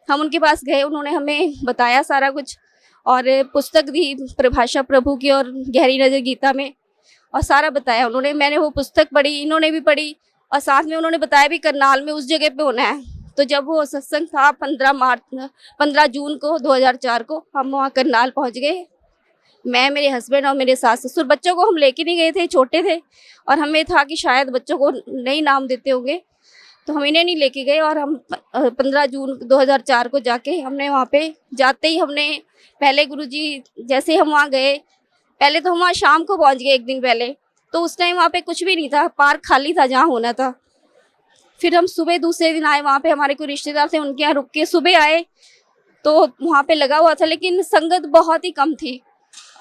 हम उनके पास गए, उन्होंने हमें बताया सारा कुछ, और पुस्तक दी प्रभाषा प्रभु की और गहरी नज़र गीता में, और सारा बताया उन्होंने। मैंने वो पुस्तक पढ़ी, इन्होंने भी पढ़ी, और साथ में उन्होंने बताया भी करनाल में उस जगह पे होना है। तो जब वो सत्संग था 15 जून को 2004 को हम वहाँ करनाल पहुँच गए। मैं, मेरे हस्बैंड और मेरे सास ससुर। बच्चों को हम लेके नहीं गए थे, छोटे थे, और हमें था कि शायद बच्चों को नहीं नाम देते होंगे, तो हम इन्हें नहीं लेके गए। और हम 15 जून 2004 को जाके हमने वहाँ पे जाते ही हमने पहले गुरुजी, जैसे हम वहाँ गए, पहले तो हम वहाँ शाम को पहुँच गए एक दिन पहले। तो उस टाइम वहाँ पे कुछ भी नहीं था, पार्क खाली था जहाँ होना था। फिर हम सुबह दूसरे दिन आए, वहाँ पे हमारे कोई रिश्तेदार थे, उनके यहाँ रुक के सुबह आए, तो वहाँ पे लगा हुआ था, लेकिन संगत बहुत ही कम थी।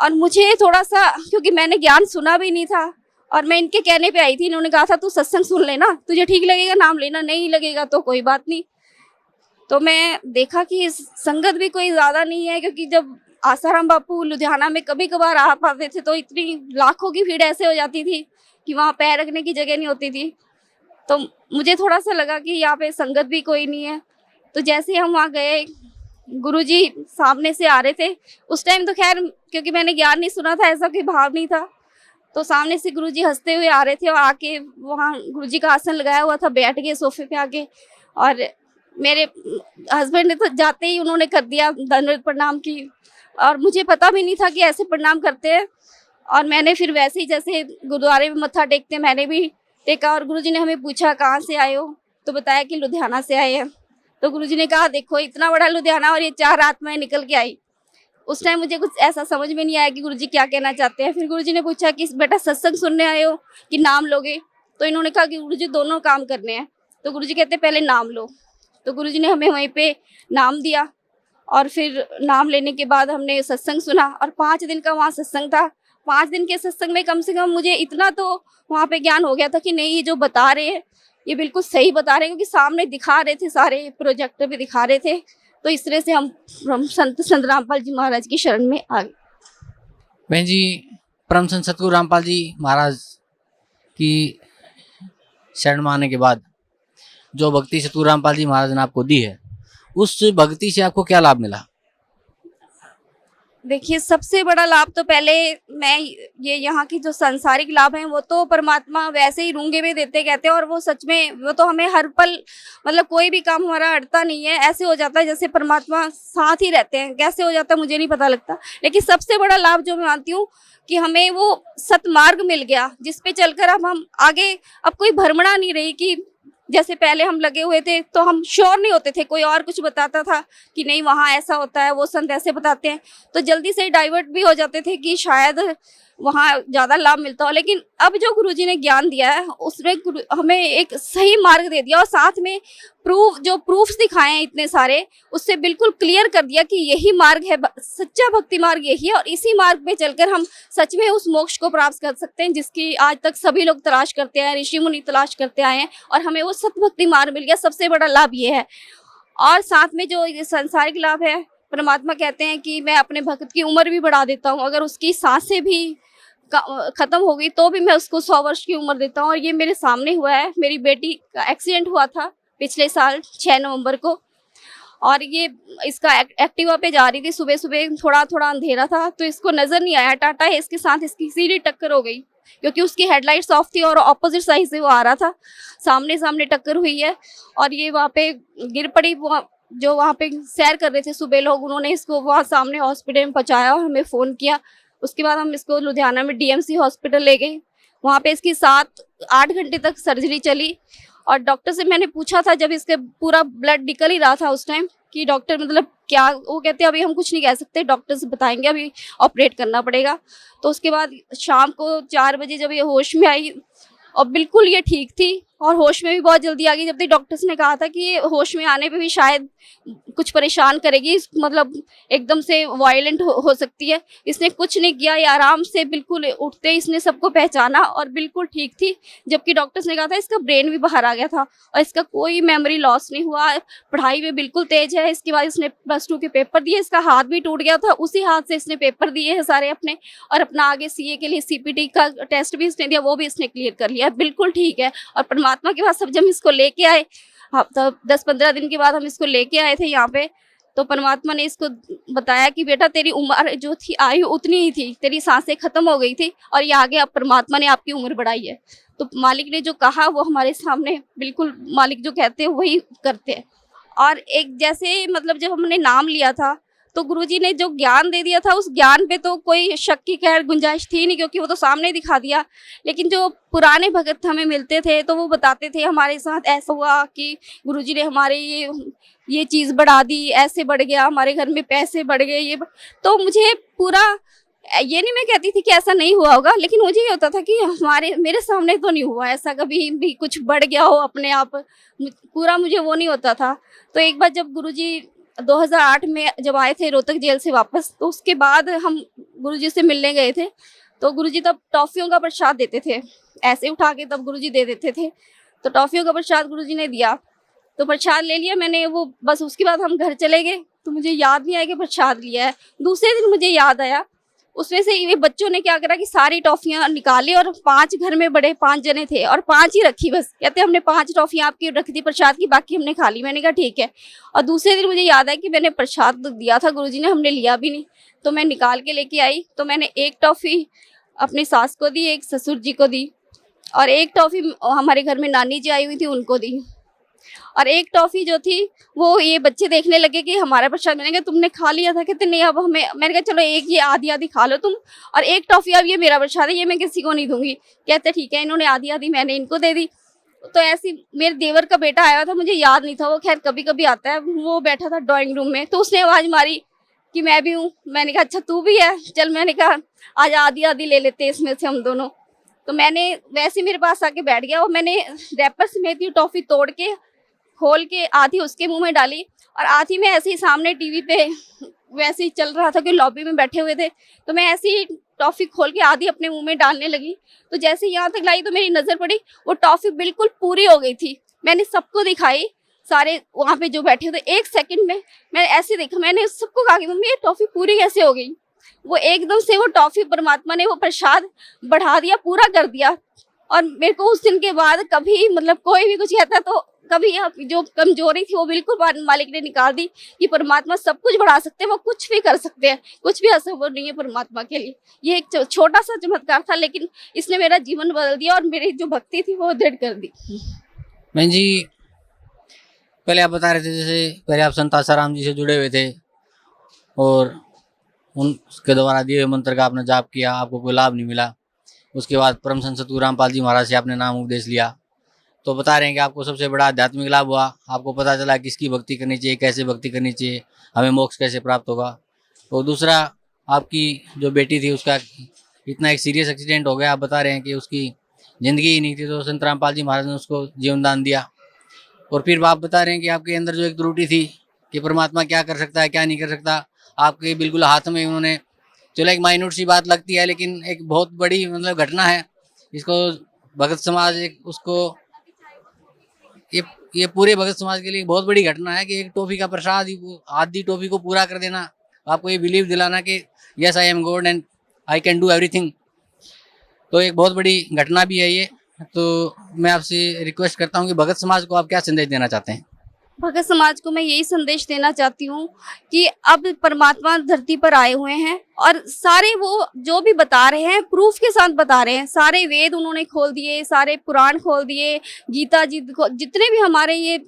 और मुझे थोड़ा सा, क्योंकि मैंने ज्ञान सुना भी नहीं था, और मैं इनके कहने पे आई थी, इन्होंने कहा था तू सत्संग सुन लेना, तुझे ठीक लगेगा नाम लेना, नहीं लगेगा तो कोई बात नहीं। तो मैं देखा कि संगत भी कोई ज़्यादा नहीं है, क्योंकि जब आसाराम बापू लुधियाना में कभी कभार आ पाते थे तो इतनी लाखों की भीड़ ऐसे हो जाती थी कि वहाँ पैर रखने की जगह नहीं होती थी। तो मुझे थोड़ा सा लगा कि यहाँ पे संगत भी कोई नहीं है। तो जैसे हम वहाँ गए, गुरुजी सामने से आ रहे थे। उस टाइम तो खैर क्योंकि मैंने ज्ञान नहीं सुना था, ऐसा कोई भाव नहीं था, तो सामने से गुरुजी हंसते हुए आ रहे थे, और आके वहाँ गुरुजी का आसन लगाया हुआ था, बैठ गए सोफे पे आके। और मेरे हस्बैंड ने तो जाते ही उन्होंने कर दिया दंडवत प्रणाम की, और मुझे पता भी नहीं था कि ऐसे प्रणाम करते हैं। और मैंने फिर वैसे ही जैसे गुरुद्वारे में मत्था टेकते मैंने भी टेका। और गुरुजी ने हमें पूछा कहाँ से आए हो, तो बताया कि लुधियाना से आए हैं। तो गुरुजी ने कहा देखो इतना बड़ा लुधियाना और ये 4 आत्माएं निकल के आई। उस टाइम मुझे कुछ ऐसा समझ में नहीं आया कि गुरुजी क्या कहना चाहते हैं। फिर गुरुजी ने पूछा कि बेटा सत्संग सुनने आए हो कि नाम लोगे, तो इन्होंने कहा कि गुरुजी दोनों काम करने हैं। तो गुरुजी कहते पहले नाम लो। तो गुरुजी ने हमें वहीं पे नाम दिया, और फिर नाम लेने के बाद हमने सत्संग सुना, और 5 दिन का वहाँ सत्संग था। 5 दिन के सत्संग में कम से कम मुझे इतना तो वहाँ पे ज्ञान हो गया था कि नहीं, ये जो बता रहे हैं ये बिल्कुल सही बता रहे हैं, क्योंकि सामने दिखा रहे थे, सारे प्रोजेक्टर पे दिखा रहे थे। तो इस तरह से हम संत रामपाल जी महाराज की शरण में आ गए। बहन जी, परम संत सतगुरु रामपाल जी महाराज की शरण में आने के बाद जो भक्ति सतगुरु रामपाल जी महाराज ने आपको दी है, उस भक्ति से आपको क्या लाभ मिला? देखिए, सबसे बड़ा लाभ तो पहले मैं ये यहाँ की जो सांसारिक लाभ हैं वो तो परमात्मा वैसे ही रूंगे में देते कहते हैं, और वो सच में वो तो हमें हर पल मतलब कोई भी काम हमारा अड़ता नहीं है, ऐसे हो जाता है जैसे परमात्मा साथ ही रहते हैं। कैसे हो जाता है मुझे नहीं पता लगता, लेकिन सबसे बड़ा लाभ जो मैं मानती हूँ कि हमें वो सतमार्ग मिल गया जिस पे चलकर अब हम आगे, अब कोई भ्रमणा नहीं रही कि जैसे पहले हम लगे हुए थे तो हम श्योर नहीं होते थे, कोई और कुछ बताता था कि नहीं वहाँ ऐसा होता है, वो संत ऐसे बताते हैं, तो जल्दी से डाइवर्ट भी हो जाते थे कि शायद वहाँ ज़्यादा लाभ मिलता हो। लेकिन अब जो गुरुजी ने ज्ञान दिया है उसने हमें एक सही मार्ग दे दिया, और साथ में प्रूफ्स दिखाए हैं इतने सारे, उससे बिल्कुल क्लियर कर दिया कि यही मार्ग है, सच्चा भक्ति मार्ग यही है, और इसी मार्ग पे चलकर हम सच में उस मोक्ष को प्राप्त कर सकते हैं जिसकी आज तक सभी लोग तलाश करते हैं, ऋषि मुनि तलाश करते आए हैं, और हमें वो सत भक्ति मार्ग मिल गया। सबसे बड़ा लाभ ये है। और साथ में जो ये सांसारिक लाभ है, परमात्मा कहते हैं कि मैं अपने भक्त की उम्र भी बढ़ा देता हूँ, अगर उसकी सांसें भी खत्म हो गई तो भी मैं उसको 100 वर्ष की उम्र देता हूँ। और ये मेरे सामने हुआ है। मेरी बेटी का एक्सीडेंट हुआ था पिछले साल 6 नवंबर को, और ये इसका एक्टिवा पे जा रही थी, सुबह सुबह थोड़ा थोड़ा अंधेरा था तो इसको नज़र नहीं आया, टाटा है इसके साथ इसकी सीधी टक्कर हो गई क्योंकि उसकी हेडलाइट्स ऑफ थी और ऑपोजिट साइड से वो आ रहा था, सामने सामने टक्कर हुई है और ये वहाँ पे गिर पड़ी। जो वहाँ पे सैर कर रहे थे सुबह लोग, उन्होंने इसको वहाँ सामने हॉस्पिटल में पहुँचाया और हमें फ़ोन किया। उसके बाद हम इसको लुधियाना में डीएमसी हॉस्पिटल ले गए। वहाँ पे इसकी 7-8 घंटे तक सर्जरी चली, और डॉक्टर से मैंने पूछा था जब इसके पूरा ब्लड निकल ही रहा था उस टाइम कि डॉक्टर मतलब क्या, वो कहते हैं अभी हम कुछ नहीं कह सकते, डॉक्टर से बताएंगे, अभी ऑपरेट करना पड़ेगा। तो उसके बाद शाम को 4 बजे जब ये होश में आई और बिल्कुल ये ठीक थी और होश में भी बहुत जल्दी आ गई, जब तक डॉक्टर्स ने कहा था कि ये होश में आने पे भी शायद कुछ परेशान करेगी, मतलब एकदम से वायलेंट हो सकती है। इसने कुछ नहीं किया, ये आराम से बिल्कुल उठते इसने सबको पहचाना और बिल्कुल ठीक थी। जबकि डॉक्टर्स ने कहा था इसका ब्रेन भी बाहर आ गया था और इसका कोई मेमोरी लॉस नहीं हुआ, पढ़ाई में बिल्कुल तेज है। इसके बाद इसने +2 के पेपर दिए, इसका हाथ भी टूट गया था, उसी हाथ से इसने पेपर दिए हैं सारे अपने, और अपना आगे CA के लिए CPT का टेस्ट भी इसने दिया, वो भी इसने क्लियर कर लिया, बिल्कुल ठीक है। और परमात्मा के पास सब जब इसको लेके आए, हाँ, तो 10-15 दिन के बाद हम इसको लेके आए थे यहाँ पे, तो परमात्मा ने इसको बताया कि बेटा तेरी उम्र जो थी आयु उतनी ही थी, तेरी सांसें खत्म हो गई थी और ये आगे अब परमात्मा ने आपकी उम्र बढ़ाई है। तो मालिक ने जो कहा वो हमारे सामने बिल्कुल मालिक जो कहते हैं वही करते हैं। और एक जैसे मतलब जब हमने नाम लिया था तो गुरुजी ने जो ज्ञान दे दिया था, उस ज्ञान पे तो कोई शक की खैर गुंजाइश थी नहीं, क्योंकि वो तो सामने दिखा दिया। लेकिन जो पुराने भगत हमें मिलते थे तो वो बताते थे हमारे साथ ऐसा हुआ कि गुरुजी ने हमारे ये चीज़ बढ़ा दी, ऐसे बढ़ गया, हमारे घर में पैसे बढ़ गए, ये तो मुझे पूरा, ये नहीं मैं कहती थी कि ऐसा नहीं हुआ होगा, लेकिन मुझे ये होता था कि मेरे सामने तो नहीं हुआ ऐसा, कभी भी कुछ बढ़ गया हो अपने आप, पूरा मुझे वो नहीं होता था। तो एक बार जब गुरुजी 2008 में जब आए थे रोहतक जेल से वापस, तो उसके बाद हम गुरुजी से मिलने गए थे, तो गुरुजी तब टॉफ़ियों का प्रसाद देते थे, ऐसे उठा के तब गुरुजी दे देते थे। तो टॉफ़ियों का प्रसाद गुरुजी ने दिया, तो प्रसाद ले लिया मैंने, वो बस उसके बाद हम घर चले गए, तो मुझे याद नहीं आया कि प्रसाद लिया है। दूसरे दिन मुझे याद आया, उसमें से ये बच्चों ने क्या करा कि सारी टॉफ़ियाँ निकाली और 5 घर में बड़े 5 जने थे और 5 ही रखी बस। कहते हमने 5 टॉफ़ियाँ आपकी रख दी प्रसाद की, बाकी हमने खा ली। मैंने कहा ठीक है। और दूसरे दिन मुझे याद आया कि मैंने प्रसाद दिया था गुरुजी ने, हमने लिया भी नहीं, तो मैं निकाल के लेके आई। तो मैंने एक टॉफ़ी अपनी सास को दी, एक ससुर जी को दी, और एक टॉफ़ी हमारे घर में नानी जी आई हुई थी उनको दी, और एक टॉफ़ी जो थी वो ये बच्चे देखने लगे कि हमारा प्रसाद। मैंने कहा तुमने खा लिया था, कहते नहीं अब हमें, मैंने कहा चलो एक ये आधी खा लो तुम, और एक टॉफ़ी अब ये मेरा प्रसाद है, ये मैं किसी को नहीं दूंगी। कहते ठीक है। इन्होंने आधी मैंने इनको दे दी। तो ऐसी मेरे देवर का बेटा आया था, मुझे याद नहीं था, वो खैर कभी कभी आता है, वो बैठा था ड्राइंग रूम में, तो उसने आवाज़ मारी कि मैं भी हूँ। मैंने कहा अच्छा तू भी है, चल। मैंने कहा आज आधी ले लेते इसमें से हम दोनों। तो मैंने वैसे मेरे पास आके बैठ गया और मैंने रैपर समेत ही टॉफ़ी तोड़ के खोल के आधी उसके मुंह में डाली, और आधी में ऐसे ही सामने टीवी पे वैसे ही चल रहा था कि लॉबी में बैठे हुए थे, तो मैं ऐसे ही टॉफ़ी खोल के आधी अपने मुंह में डालने लगी। तो जैसे यहाँ तक लाई तो मेरी नज़र पड़ी, वो टॉफ़ी बिल्कुल पूरी हो गई थी। मैंने सबको दिखाई, सारे वहाँ पे जो बैठे थे, 1 सेकंड में मैंने ऐसे देखा, मैंने सबको कहा कि मम्मी ये टॉफी पूरी कैसे हो गई। वो एकदम से वो टॉफी परमात्मा ने वो प्रसाद बढ़ा दिया, पूरा कर दिया। और मेरे को उस दिन के बाद कभी मतलब कोई भी कुछ कहता तो कभी जो कमजोरी थी वो बिल्कुल मालिक ने निकाल दी कि परमात्मा सब कुछ बढ़ा सकते हैं, वो कुछ भी कर सकते हैं, कुछ भी असंभव नहीं है परमात्मा के लिए। ये एक छोटा सा चमत्कार था, लेकिन इसने मेरा जीवन बदल दिया और मेरी जो भक्ति थी वो दृढ़ कर दी। बहन जी, पहले आप बता रहे थे जैसे पहले आप संत आसाराम जी से जुड़े हुए थे और उनके द्वारा दिए हुए मंत्र का आपने जाप किया, आपको कोई लाभ नहीं मिला। उसके बाद परम संत सतगुरु रामपाल जी महाराज से आपने नाम उपदेश लिया, तो बता रहे हैं कि आपको सबसे बड़ा आध्यात्मिक लाभ हुआ। आपको पता चला किसकी भक्ति करनी चाहिए, कैसे भक्ति करनी चाहिए, हमें मोक्ष कैसे प्राप्त होगा। तो दूसरा, आपकी जो बेटी थी उसका इतना एक सीरियस एक्सीडेंट हो गया, आप बता रहे हैं कि उसकी ज़िंदगी ही नहीं थी, तो संत रामपाल जी महाराज ने उसको जीवन दान दिया। और फिर आप बता रहे हैं कि आपके अंदर जो एक त्रुटि थी कि परमात्मा क्या कर सकता है क्या नहीं कर सकता, आपके बिल्कुल हाथ में उन्होंने, चलो एक माइन्यूट सी बात लगती है लेकिन एक बहुत बड़ी मतलब घटना है। इसको भगत समाज एक उसको ये पूरे भगत समाज के लिए बहुत बड़ी घटना है कि एक टॉफी का प्रसाद आधी टॉफी को पूरा कर देना, आपको ये बिलीव दिलाना कि yes I am God and I can do everything. तो एक बहुत बड़ी घटना भी है ये। तो मैं आपसे रिक्वेस्ट करता हूँ कि भगत समाज को आप क्या संदेश देना चाहते हैं? भगत समाज को मैं यही संदेश देना चाहती हूँ कि अब परमात्मा धरती पर आए हुए हैं और सारे वो जो भी बता रहे हैं प्रूफ के साथ बता रहे हैं। सारे वेद उन्होंने खोल दिए, सारे पुराण खोल दिए, गीता जी जितने भी हमारे ये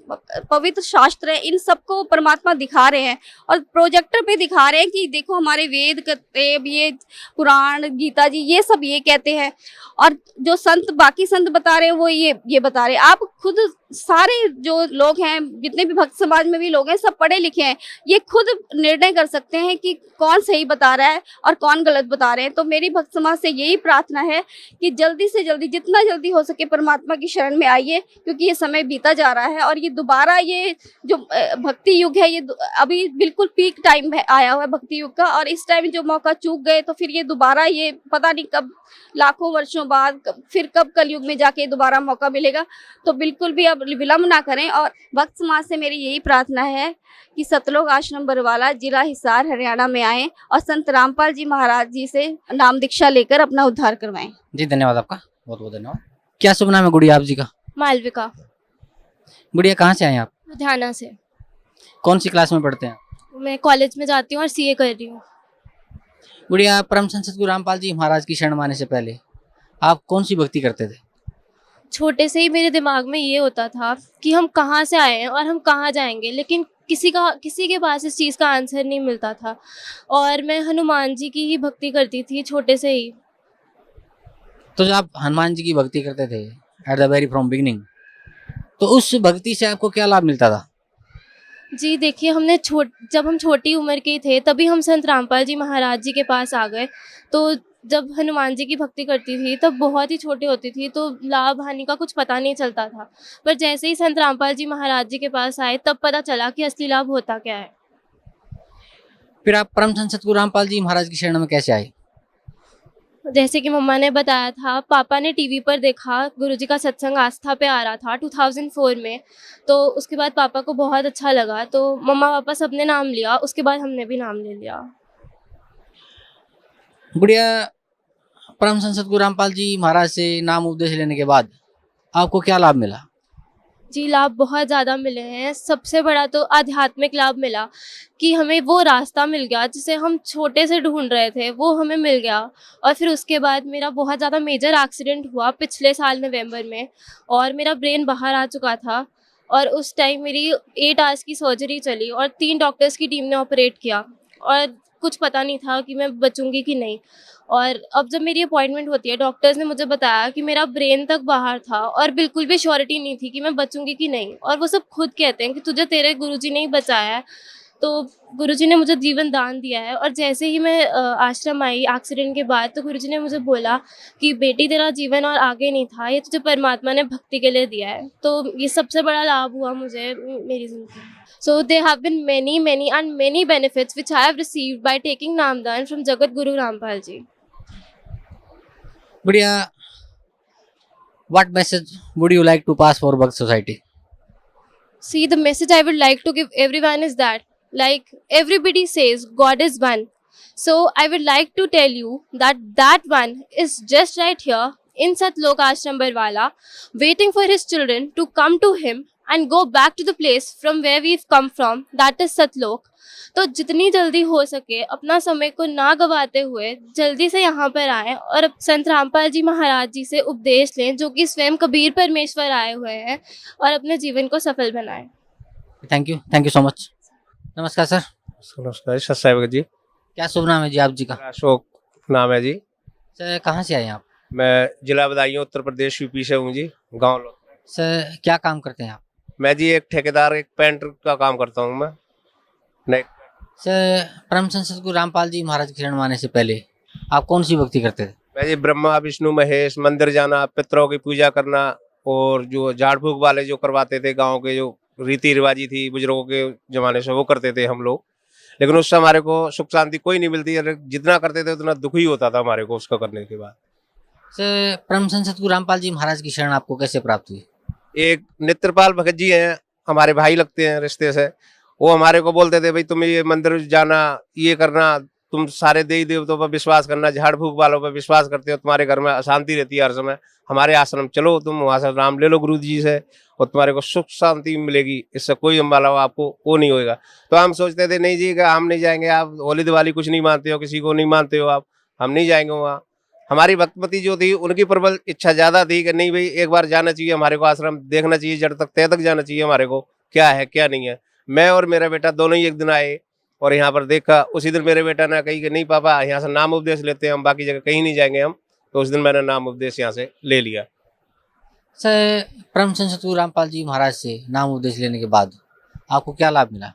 पवित्र शास्त्र हैं इन सबको परमात्मा दिखा रहे हैं और प्रोजेक्टर पे दिखा रहे हैं कि देखो हमारे वेद कहते, ये पुराण गीता जी ये सब ये कहते हैं। और जो संत बाकी संत बता रहे हैं वो ये बता रहे हैं। आप खुद सारे जो लोग हैं, जितने भी भक्त समाज में भी लोग हैं, सब पढ़े लिखे हैं, ये खुद निर्णय कर सकते हैं कि कौन सही बता रहा है और कौन गलत बता रहे हैं। तो मेरी भक्त समाज से यही प्रार्थना है कि जल्दी से जल्दी जितना जल्दी हो सके परमात्मा की शरण में आइए, क्योंकि ये समय बीता जा रहा है और ये दोबारा ये जो भक्ति युग है ये अभी बिल्कुल पीक टाइम आया हुआ है भक्ति युग का। और इस टाइम जो मौका चूक गए तो फिर ये दोबारा ये पता नहीं कब, लाखों वर्षों बाद फिर कब कलयुग में जाके दोबारा मौका मिलेगा। तो बिल्कुल भी अब विलम्ब ना करें। और भक्त समाज से मेरी यही प्रार्थना है कि सतलोक आश्रम बरवाला, जिला हिसार, हरियाणा में आएं और संत रामपाल जी महाराज जी से नाम दीक्षा लेकर अपना उद्धार करवाएं। जी धन्यवाद आपका, बहुत बहुत धन्यवाद। क्या शुभ नाम है गुड़िया आप जी का? मालविका। गुड़िया कहाँ से आए आप? लुधियाना से। कौन सी क्लास में पढ़ते हैं? मैं कॉलेज में जाती हूँ और सीए कर रही हूँ। गुड़िया, परम संत सतगुरु रामपाल जी महाराज की शरण माने से पहले आप कौन सी भक्ति करते थे? छोटे से ही मेरे दिमाग में ये होता था कि हम कहाँ से आए हैं और हम कहाँ जाएंगे, लेकिन किसी के पास इस चीज़ का आंसर नहीं मिलता था। और मैं हनुमान जी की ही भक्ति करती थी छोटे से ही। तो जब आप हनुमान जी की भक्ति करते थे at the very from beginning, तो उस भक्ति से आपको क्या लाभ मिलता था? जी देखिए, जब हम छोटी उम्र के थे तभी हम संत रामपाल जी महाराज जी के पास आ गए। तो जब हनुमान जी की भक्ति करती थी तब बहुत ही छोटी होती थी, तो लाभ हानि का कुछ पता नहीं चलता था। पर जैसे ही संत रामपाल जी महाराज जी के पास आए तब पता चला कि असली लाभ होता क्या है। फिर आप परम संत सतगुरु रामपाल जी महाराज की शरण में कैसे आए? जैसे कि मम्मा ने बताया था, पापा ने टीवी पर देखा, गुरुजी का सत्संग आस्था पे आ रहा था 2004 में। तो उसके बाद पापा को बहुत अच्छा लगा, तो मम्मा पापा सबने नाम लिया, उसके बाद हमने भी नाम ले लिया। गुड़िया, परम संत सतगुरु रामपाल जी महाराज से नाम उपदेश लेने के बाद आपको क्या लाभ मिला? जी लाभ बहुत ज़्यादा मिले हैं। सबसे बड़ा तो आध्यात्मिक लाभ मिला कि हमें वो रास्ता मिल गया जिसे हम छोटे से ढूंढ रहे थे, वो हमें मिल गया। और फिर उसके बाद मेरा बहुत ज़्यादा मेजर एक्सीडेंट हुआ पिछले साल नवंबर में और मेरा ब्रेन बाहर आ चुका था। और उस टाइम मेरी 8 आवर्स की सर्जरी चली और 3 डॉक्टर्स की टीम ने ऑपरेट किया और कुछ पता नहीं था कि मैं बचूंगी कि नहीं। और अब जब मेरी अपॉइंटमेंट होती है, डॉक्टर्स ने मुझे बताया कि मेरा ब्रेन तक बाहर था और बिल्कुल भी श्योरिटी नहीं थी कि मैं बचूंगी कि नहीं। और वो सब खुद कहते हैं कि तुझे तेरे गुरुजी ने ही बचाया है। तो गुरुजी ने मुझे जीवन दान दिया है। और जैसे ही मैं आश्रम आई एक्सीडेंट के बाद, तो गुरुजी ने मुझे बोला कि बेटी तेरा जीवन और आगे नहीं था, ये तुझे परमात्मा ने भक्ति के लिए दिया है। तो ये सबसे बड़ा लाभ हुआ मुझे मेरी ज़िंदगी में। So there have been many benefits which I have received by taking Namdan from Jagat Guru Rampal ji. गुड़िया, what message would you like to pass for Bhakt society? See, the message I would like to give everyone is that, like everybody says, God is one. So I would like to tell you that that one is just right here in Satlok Ashram Barwala, waiting for his children to come to him and go back to the place from where we've come from, that is Satlok. तो जितनी जल्दी हो सके अपना समय को ना गवाते हुए जल्दी से यहाँ पर आएं और अब संत रामपाल जी महाराज जी से उपदेश लें, जो कि स्वयं कबीर परमेश्वर आए हुए हैं, और अपने जीवन को सफल बनाएं। Thank you so much. नमस्कार सर। नमस्कार सत साहिब जी। क्या शुभ नाम है जी आप जी का? अशोक नाम है जी। सर कहाँ से आए हैं आप? मैं जिला बदायूं उत्तर प्रदेश यूपी से हूँ जी, गाँव लो। सर क्या काम करते हैं आप? मैं जी एक ठेकेदार, एक पेंटर का काम करता हूँ मैं। नहीं सर परम संत सद्गुरु रामपाल जी महाराज के शरण में आने से पहले आप कौन सी भक्ति करते थे? मैं जी ब्रह्मा विष्णु महेश, मंदिर जाना, पितरों की पूजा करना, और जो झाड़ फूक वाले जो करवाते थे गाँव के, जो रीति रिवाजी थी बुजुर्गों के जमाने से, वो करते थे हम लोग। लेकिन उससे हमारे को सुख शांति कोई नहीं मिलती, जितना करते थे उतना दुख ही होता था हमारे को उसका करने के बाद। सर परम संत सद्गुरु रामपाल जी महाराज की शरण आपको कैसे प्राप्त हुई? एक नेत्रपाल भगत जी हैं, हमारे भाई लगते हैं रिश्ते से। वो हमारे को बोलते थे भाई तुम ये मंदिर जाना, ये करना, तुम सारे देवी देवताओं पर विश्वास करना, झाड़ फूक वालों पर विश्वास करते हो, तुम्हारे घर में अशांति रहती है हर समय, हमारे आश्रम चलो, तुम वहाँ से नाम ले लो गुरु जी से और तुम्हारे को सुख शांति मिलेगी, इससे कोई अम्बाला आपको वो नहीं होएगा। तो हम सोचते थे नहीं जी कि हम नहीं जाएंगे, आप होली दिवाली कुछ नहीं मानते हो, किसी को नहीं मानते हो आप, हम नहीं जाएंगे वहाँ। हमारी भक्तमती जो थी उनकी प्रबल इच्छा ज़्यादा थी कि नहीं भाई एक बार जाना चाहिए, हमारे को आश्रम देखना चाहिए, जड़ तक तय तक जाना चाहिए, हमारे को क्या है क्या नहीं है। मैं और मेरा बेटा दोनों ही एक दिन आए और यहाँ पर देखा। उसी दिन मेरे बेटा ने कही कि नहीं पापा यहाँ से नाम उपदेश लेते हैं, हम बाकी जगह कहीं नहीं जाएंगे हम। तो उस दिन मैंने नाम उपदेश यहाँ से ले लिया। सर परम संत सद्गुरु रामपाल जी महाराज से नाम उपदेश लेने के बाद आपको क्या लाभ मिला?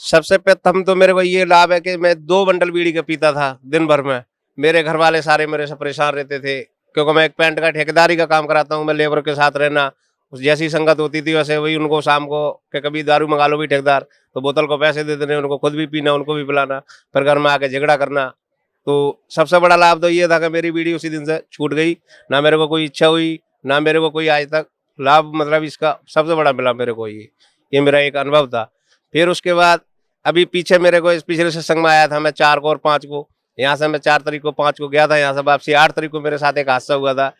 सबसे प्रथम तो मेरे को ये लाभ है कि मैं 2 बंडल बीड़ी का पीता था दिन भर में। मेरे घर वाले सारे मेरे से परेशान रहते थे, क्योंकि मैं एक पेंट का ठेकेदारी का काम कराता हूँ, मैं लेबर के साथ रहना, जैसी संगत होती थी वैसे वही उनको शाम को कि कभी दारू मंगा लो भी ठेकेदार, तो बोतल को पैसे दे देने, उनको खुद भी पीना, उनको भी पिलाना, फिर घर में आके झगड़ा करना। तो सबसे बड़ा लाभ तो ये था कि मेरी बीड़ी उसी दिन से छूट गई, ना मेरे को कोई इच्छा हुई, ना मेरे को कोई आज तक लाभ, मतलब इसका सबसे बड़ा मिला मेरे को ये मेरा एक अनुभव था। फिर उसके बाद अभी पीछे मेरे को इस पिछले सत्संग में आया था मैं 4 को और 5 को, यहाँ से मैं 4 तारीख को 5 को गया था, यहाँ से वापसी 8 तारीख को मेरे साथ एक हादसा हुआ था।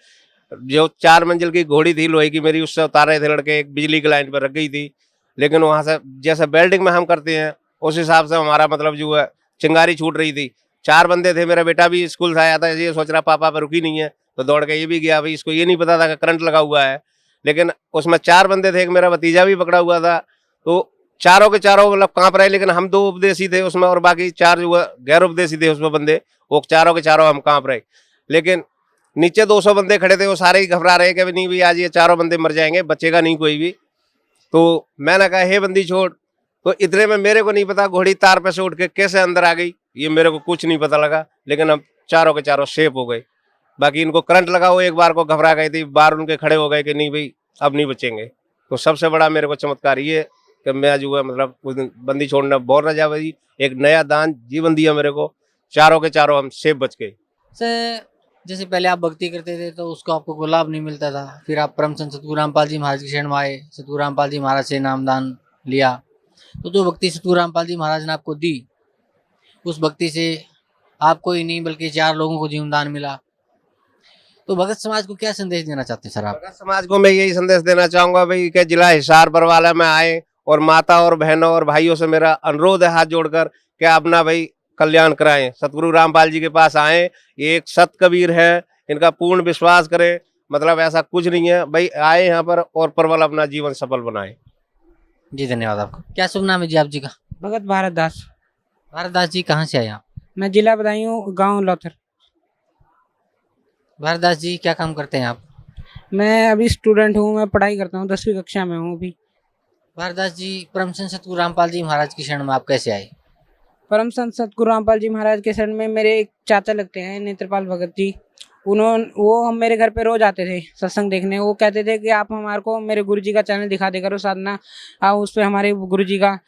जो 4 मंजिल की घोड़ी थी लोहे की मेरी, उससे उतार रहे थे लड़के, एक बिजली की लाइन पर रख गई थी। लेकिन वहाँ से जैसे वेल्डिंग में हम करते हैं उस हिसाब से हमारा मतलब जो है चिंगारी छूट रही थी। 4 बंदे थे, मेरा बेटा भी स्कूल से आया था, ये सोच रहा पापा पर रुकी नहीं है, तो दौड़ के ये भी गया। भाई इसको ये नहीं पता था कि करंट लगा हुआ है, लेकिन उसमें 4 बंदे थे, एक मेरा भतीजा भी पकड़ा हुआ था। तो चारों के चारों मतलब कांप रहे, लेकिन हम 2 उपदेशी थे उसमें और बाकी 4 जो गैर उपदेशी थे उसमें बंदे, वो चारों के चारों हम कांप रहे। लेकिन नीचे 200 बंदे खड़े थे, वो सारे ही घबरा रहे कि नहीं भाई आज ये 4 बंदे मर जाएंगे, बचेगा नहीं कोई भी। तो मैंने कहा हे बंदी छोड़, तो इतने में मेरे को नहीं पता घोड़ी तार पे से उठ के कैसे अंदर आ गई, ये मेरे को कुछ नहीं पता लगा। लेकिन हम चारों के चारों सेफ हो गए। बाकी इनको करंट लगा, वो एक बार को घबरा गई थी, बार उनके खड़े हो गए कि नहीं भाई अब नहीं बचेंगे। तो सबसे बड़ा मेरे को चमत्कार ये कि मैं जो है मतलब उस दिन बंदी छोड़ना बोल न जा भाई, एक नया दान जीवन दिया मेरे को, चारों के चारों हम सेफ बच गए। सर जैसे पहले आप भक्ति करते थे तो उसको आपको कोई लाभ नहीं मिलता था, फिर आप परम संत सद्गुरु रामपाल जी महाराज की शरण में आए, सद्गुरु रामपाल जी महाराज से नामदान लिया, तो जो भक्ति सद्गुरु रामपाल जी महाराज ने आपको दी, उस भक्ति से आपको ही नहीं बल्कि 4 लोगों को जीवन दान मिला। तो भगत समाज को क्या संदेश देना चाहते हैं सर आप? भगत समाज को मैं यही संदेश देना चाहूंगा भाई कि जिला हिसार बरवाला में आए और माता और बहनों और भाइयों से मेरा अनुरोध है हाथ जोड़कर कि अपना भाई कल्याण कराएं, सतगुरु रामपाल जी के पास आए। ये एक सत कबीर है, इनका पूर्ण विश्वास करें, मतलब ऐसा कुछ नहीं है भाई, आए यहाँ पर और प्रबल अपना जीवन सफल बनाए। जी धन्यवाद आपका। क्या शुभ नाम है जी आप जी का? भगत भारत दास। भारत दास जी कहाँ से आए आप? मैं जिला बदायूं, गांव लौथर। भारत दास जी क्या काम करते हैं आप? मैं अभी स्टूडेंट हूँ, मैं पढ़ाई करता हूँ, 10वीं कक्षा में हूँ अभी। भारत दास जी परम संत सद्गुरु रामपाल जी महाराज की शरण में आप कैसे आए? परम संत सतगुरु रामपाल जी महाराज के शरण में मेरे एक चाचा लगते हैं नेत्रपाल भगत जी, वो हम मेरे घर पे रोज आते थे सत्संग देखने। वो कहते थे कि आप हमारे को मेरे गुरुजी का चैनल दिखा दे करो साधना, आप उस पर हमारे गुरुजी का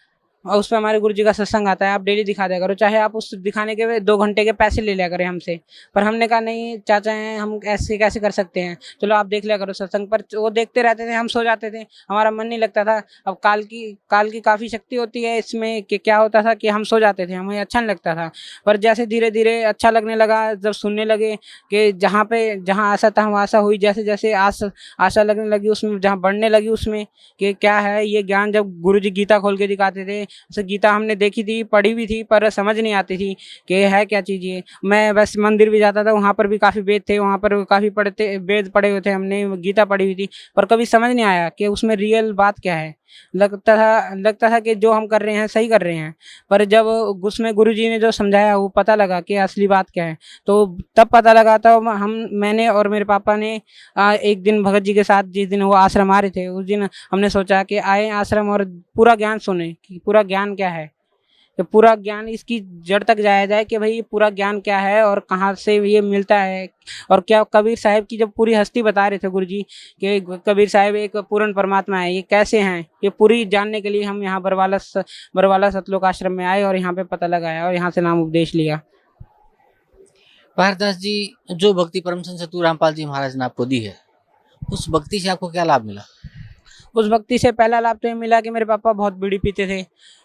और उस पर हमारे गुरु जी का सत्संग आता है, आप डेली दिखा दिया करो, चाहे आप उस दिखाने के 2 घंटे के पैसे ले लिया करें हमसे। पर हमने कहा नहीं चाचा हैं, हम ऐसे कैसे कर सकते हैं, चलो आप देख लिया करो सत्संग। पर वो देखते रहते थे, हम सो जाते थे, हमारा मन नहीं लगता था। अब काल की काफ़ी शक्ति होती है इसमें कि क्या होता था कि हम सो जाते थे, हमें अच्छा नहीं लगता था। पर जैसे धीरे धीरे अच्छा लगने लगा, जब सुनने लगे कि जहाँ आशा था वहाँ आशा हुई, जैसे जैसे आशा लगने लगी उसमें, जहाँ बढ़ने लगी उसमें कि क्या है ये ज्ञान। जब गुरु जी गीता खोल के दिखाते थे, जैसे गीता हमने देखी थी, पढ़ी भी थी, पर समझ नहीं आती थी कि है क्या चीज़ ये। मैं बस मंदिर भी जाता था, वहाँ पर भी काफ़ी वेद थे, वहाँ पर काफ़ी वेद पढ़े हुए थे, हमने गीता पढ़ी हुई थी, पर कभी समझ नहीं आया कि उसमें रियल बात क्या है। लगता था कि जो हम कर रहे हैं सही कर रहे हैं। पर जब उसमें गुरु जी ने जो समझाया वो पता लगा कि असली बात क्या है, तो तब पता लगा। तब मैंने और मेरे पापा ने एक दिन भगत जी के साथ, जिस दिन वो आश्रम आ रहे थे, उस दिन हमने सोचा कि आए आश्रम और पूरा ज्ञान सुने कि पूरा ज्ञान क्या है, कि पूरा ज्ञान इसकी जड़ तक जाया जाए कि भाई पूरा ज्ञान क्या है और कहाँ से ये मिलता है। और क्या कबीर साहब की जब पूरी हस्ती बता रहे थे गुरु जी कि कबीर साहब एक पूर्ण परमात्मा है, ये कैसे हैं, ये पूरी जानने के लिए हम यहाँ बरवाला सतलोक आश्रम में आए और यहाँ पे पता लगाया और यहाँ से नाम उपदेश लिया। पारदास जी, जो भक्ति परम संत सतगुरु रामपाल जी महाराज ने आपको दी है, उस भक्ति से आपको क्या लाभ मिला? उस भक्ति से पहला लाभ तो ये मिला कि मेरे पापा बहुत बीड़ी पीते थे,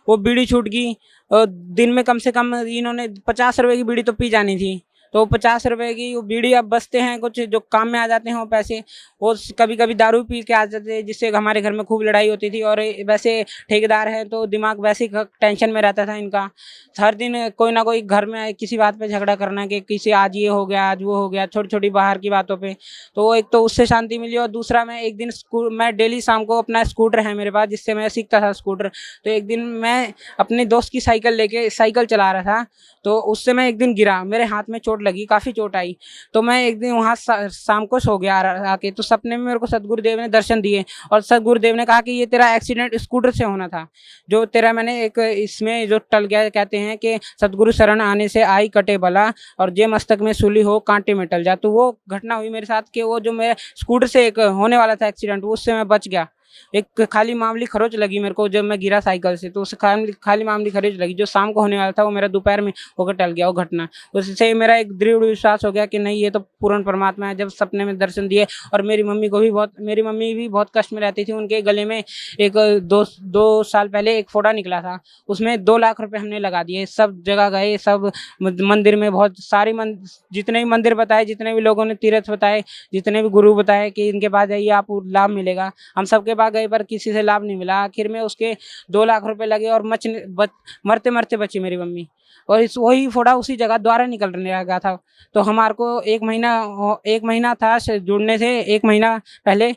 वो बीड़ी छूट गई। और दिन में कम से कम इन्होंने 50 रुपए की बीड़ी तो पी जानी थी, तो 50 रुपए की वो बीड़ी अब बचते हैं कुछ जो काम में आ जाते हैं वो पैसे, वो कभी कभी दारू पी के आ जाते थे, जिससे हमारे घर में खूब लड़ाई होती थी। और वैसे ठेकेदार है तो दिमाग वैसे ही टेंशन में रहता था इनका, हर दिन कोई ना कोई घर में किसी बात पे झगड़ा करना कि किसी आज ये हो गया आज वो हो गया, छोटी छोटी बाहर की बातों पे। तो एक तो उससे शांति मिली, और दूसरा मैं एक दिन मैं डेली शाम को, अपना स्कूटर है मेरे पास जिससे मैं सीखता था स्कूटर, तो एक दिन मैं अपने दोस्त की साइकिल लेके साइकिल चला रहा था, तो उससे मैं एक दिन गिरा, मेरे हाथ में चोट लगी, काफ़ी चोट आई। तो मैं एक दिन वहाँ शाम को सो गया आके, तो सपने में मेरे को सतगुरुदेव ने दर्शन दिए और सतगुरुदेव ने कहा कि ये तेरा एक्सीडेंट स्कूटर से होना था, जो तेरा मैंने एक इसमें जो टल गया, कहते हैं कि सतगुरु शरण आने से आई कटे बला और जे मस्तक में सूली हो कांटे में टल जा। तो वो घटना हुई मेरे साथ कि वो जो मेरे स्कूटर से एक होने वाला था एक्सीडेंट, उससे मैं बच गया। एक खाली मामूली खरोच लगी मेरे को जब मैं गिरा साइकिल से, तो उस खाली मामूली खरोच लगी, जो शाम को होने वाला था वो मेरा दोपहर में होकर टल गया वो घटना। उससे मेरा एक दृढ़ विश्वास हो गया कि नहीं ये तो पूर्ण परमात्मा है। जब सपने में दर्शन दिए, और मेरी मम्मी भी बहुत कष्ट में रहती थी, उनके गले में एक 2 साल पहले एक फोड़ा निकला था, उसमें 2 लाख रुपए हमने लगा दिए। सब जगह गए, सब मंदिर में बहुत सारे जितने भी मंदिर बताए, जितने भी लोगों ने तीर्थ बताए, जितने भी गुरु बताए कि इनके पास जाइए आपको लाभ मिलेगा, हम सबके पास गए पर किसी से लाभ नहीं मिला। आखिर में उसके 2 लाख रुपए लगे और मरते मरते बची मेरी मम्मी, और वही फोड़ा उसी जगह द्वारा निकलने लगा था। तो हमारे को 1 महीना था जुड़ने से 1 महीना पहले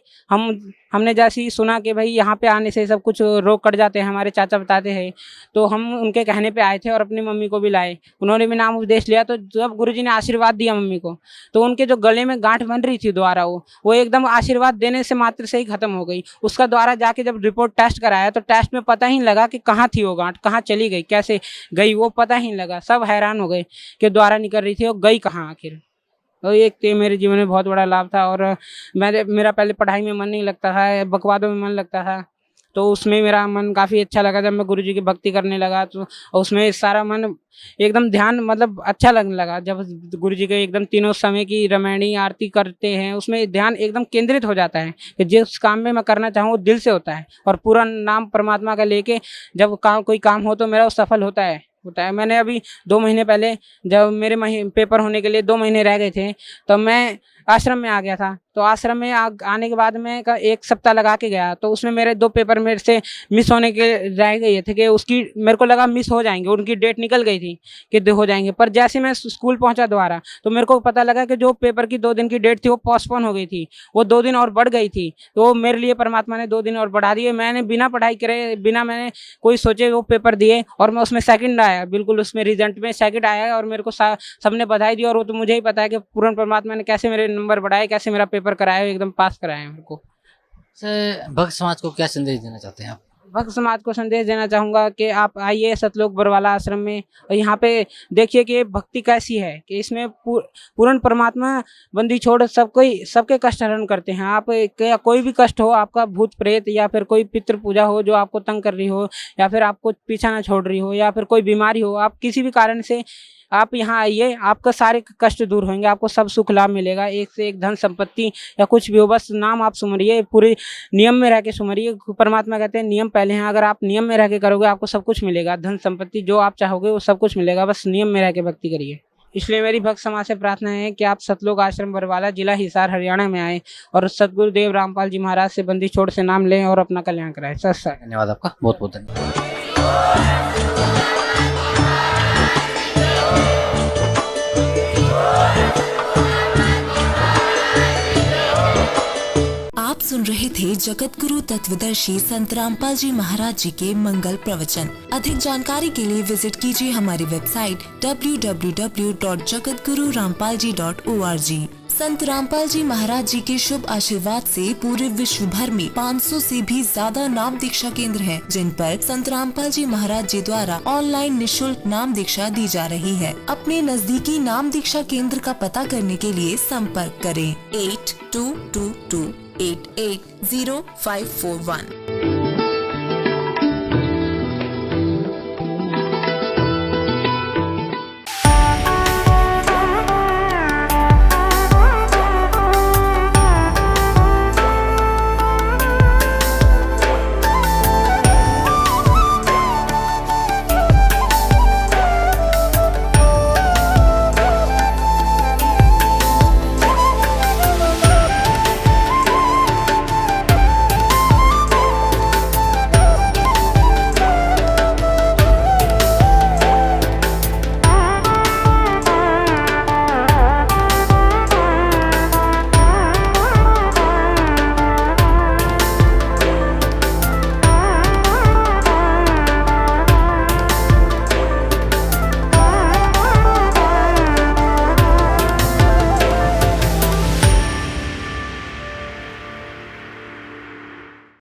हमने जैसे ही सुना कि भाई यहाँ पे आने से सब कुछ रोग कट जाते हैं, हमारे चाचा बताते हैं, तो हम उनके कहने पे आए थे और अपनी मम्मी को भी लाए, उन्होंने भी नाम उपदेश लिया। तो जब गुरुजी ने आशीर्वाद दिया मम्मी को, तो उनके जो गले में गांठ बन रही थी द्वारा, वो एकदम आशीर्वाद देने से मात्र से ही खत्म हो गई। उसका द्वारा जाके जब रिपोर्ट टेस्ट कराया तो टेस्ट में पता ही लगा कि कहाँ थी वो गांठ, कहाँ चली गई, कैसे गई, वो पता ही लगा। सब हैरान हो गए कि द्वारा निकल रही थी और गई कहाँ आखिर। तो एक तो मेरे जीवन में बहुत बड़ा लाभ था। और मेरा पहले पढ़ाई में मन नहीं लगता था, बकवादों में मन लगता था, तो उसमें मेरा मन काफ़ी अच्छा लगा जब मैं गुरुजी की भक्ति करने लगा। तो उसमें सारा मन एकदम ध्यान मतलब अच्छा लगने लगा। जब गुरुजी के एकदम तीनों समय की रामायणी आरती करते हैं, उसमें ध्यान एकदम केंद्रित हो जाता है कि जिस काम में मैं करना चाहूँ वो दिल से होता है, और पूरा नाम परमात्मा का लेके जब कोई काम हो तो मेरा वो सफल होता है। मैंने अभी 2 महीने पहले जब मेरे पेपर होने के लिए 2 महीने रह गए थे, तो मैं आश्रम में आ गया था। तो आश्रम में आने के बाद मैं 1 सप्ताह लगा के गया, तो उसमें मेरे 2 पेपर मेरे से मिस होने के रह गए थे कि उसकी मेरे को लगा मिस हो जाएंगे, उनकी डेट निकल गई थी कि हो जाएंगे। पर जैसे मैं स्कूल पहुंचा दोबारा, तो मेरे को पता लगा कि जो पेपर की 2 दिन की डेट थी वो पोस्टपोन हो गई थी, वो 2 दिन और बढ़ गई थी। तो मेरे लिए परमात्मा ने 2 दिन और बढ़ा दिए। मैंने बिना पढ़ाई करे, बिना मैंने कोई सोचे वो पेपर दिए, और मैं उसमें सेकंड आया, बिल्कुल उसमें रिजल्ट में सेकंड आया, और मेरे को सबने बधाई दी। और वो तो मुझे ही पता है कि पूर्ण परमात्मा ने कैसे मेरे नंबर बढ़ाए, कैसे मेरा पेपर कराया, एकदम पास कराया मेरे को। भक्त समाज को क्या संदेश देना चाहते हैं आप? भक्त समाज को संदेश देना चाहूँगा कि आप आइए सतलोक बरवाला आश्रम में और यहाँ पे देखिए कि भक्ति कैसी है कि इसमें पूर्ण परमात्मा बंदी छोड़ सबके कष्ट हरण करते हैं। आप कोई भी कष्ट हो, आपका भूत प्रेत या फिर कोई पितृ पूजा हो जो आपको तंग कर रही हो, या फिर आपको पीछा ना छोड़ रही हो, या फिर कोई बीमारी हो, आप किसी भी कारण से आप यहाँ आइए, आपका सारे कष्ट दूर होंगे, आपको सब सुख लाभ मिलेगा। एक से एक धन संपत्ति या कुछ भी हो, बस नाम आप सुमरिए, पूरे नियम में रह के सुमरिए। परमात्मा कहते हैं नियम पहले हैं, अगर आप नियम में रह के करोगे आपको सब कुछ मिलेगा, धन संपत्ति जो आप चाहोगे वो सब कुछ मिलेगा, बस नियम में रह के भक्ति करिए। इसलिए मेरी भक्त समाज से प्रार्थना है कि आप सतलोक आश्रम बरवाला, जिला हिसार, हरियाणा में आए और सतगुरुदेव रामपाल जी महाराज से बंदी छोड़ से नाम लें और अपना कल्याण कराएं। धन्यवाद आपका, बहुत बहुत धन्यवाद। आप सुन रहे थे जगत गुरु तत्वदर्शी संत रामपाल जी महाराज जी के मंगल प्रवचन। अधिक जानकारी के लिए विजिट कीजिए हमारी वेबसाइट www.jagatgururampalji.org। संत रामपाल जी महाराज जी के शुभ आशीर्वाद से पूरे विश्व भर में 500 से भी ज्यादा नाम दीक्षा केंद्र हैं, जिन पर संत रामपाल जी महाराज जी द्वारा ऑनलाइन निशुल्क नाम दीक्षा दी जा रही है। अपने नजदीकी नाम दीक्षा केंद्र का पता करने के लिए संपर्क करें 8222880541।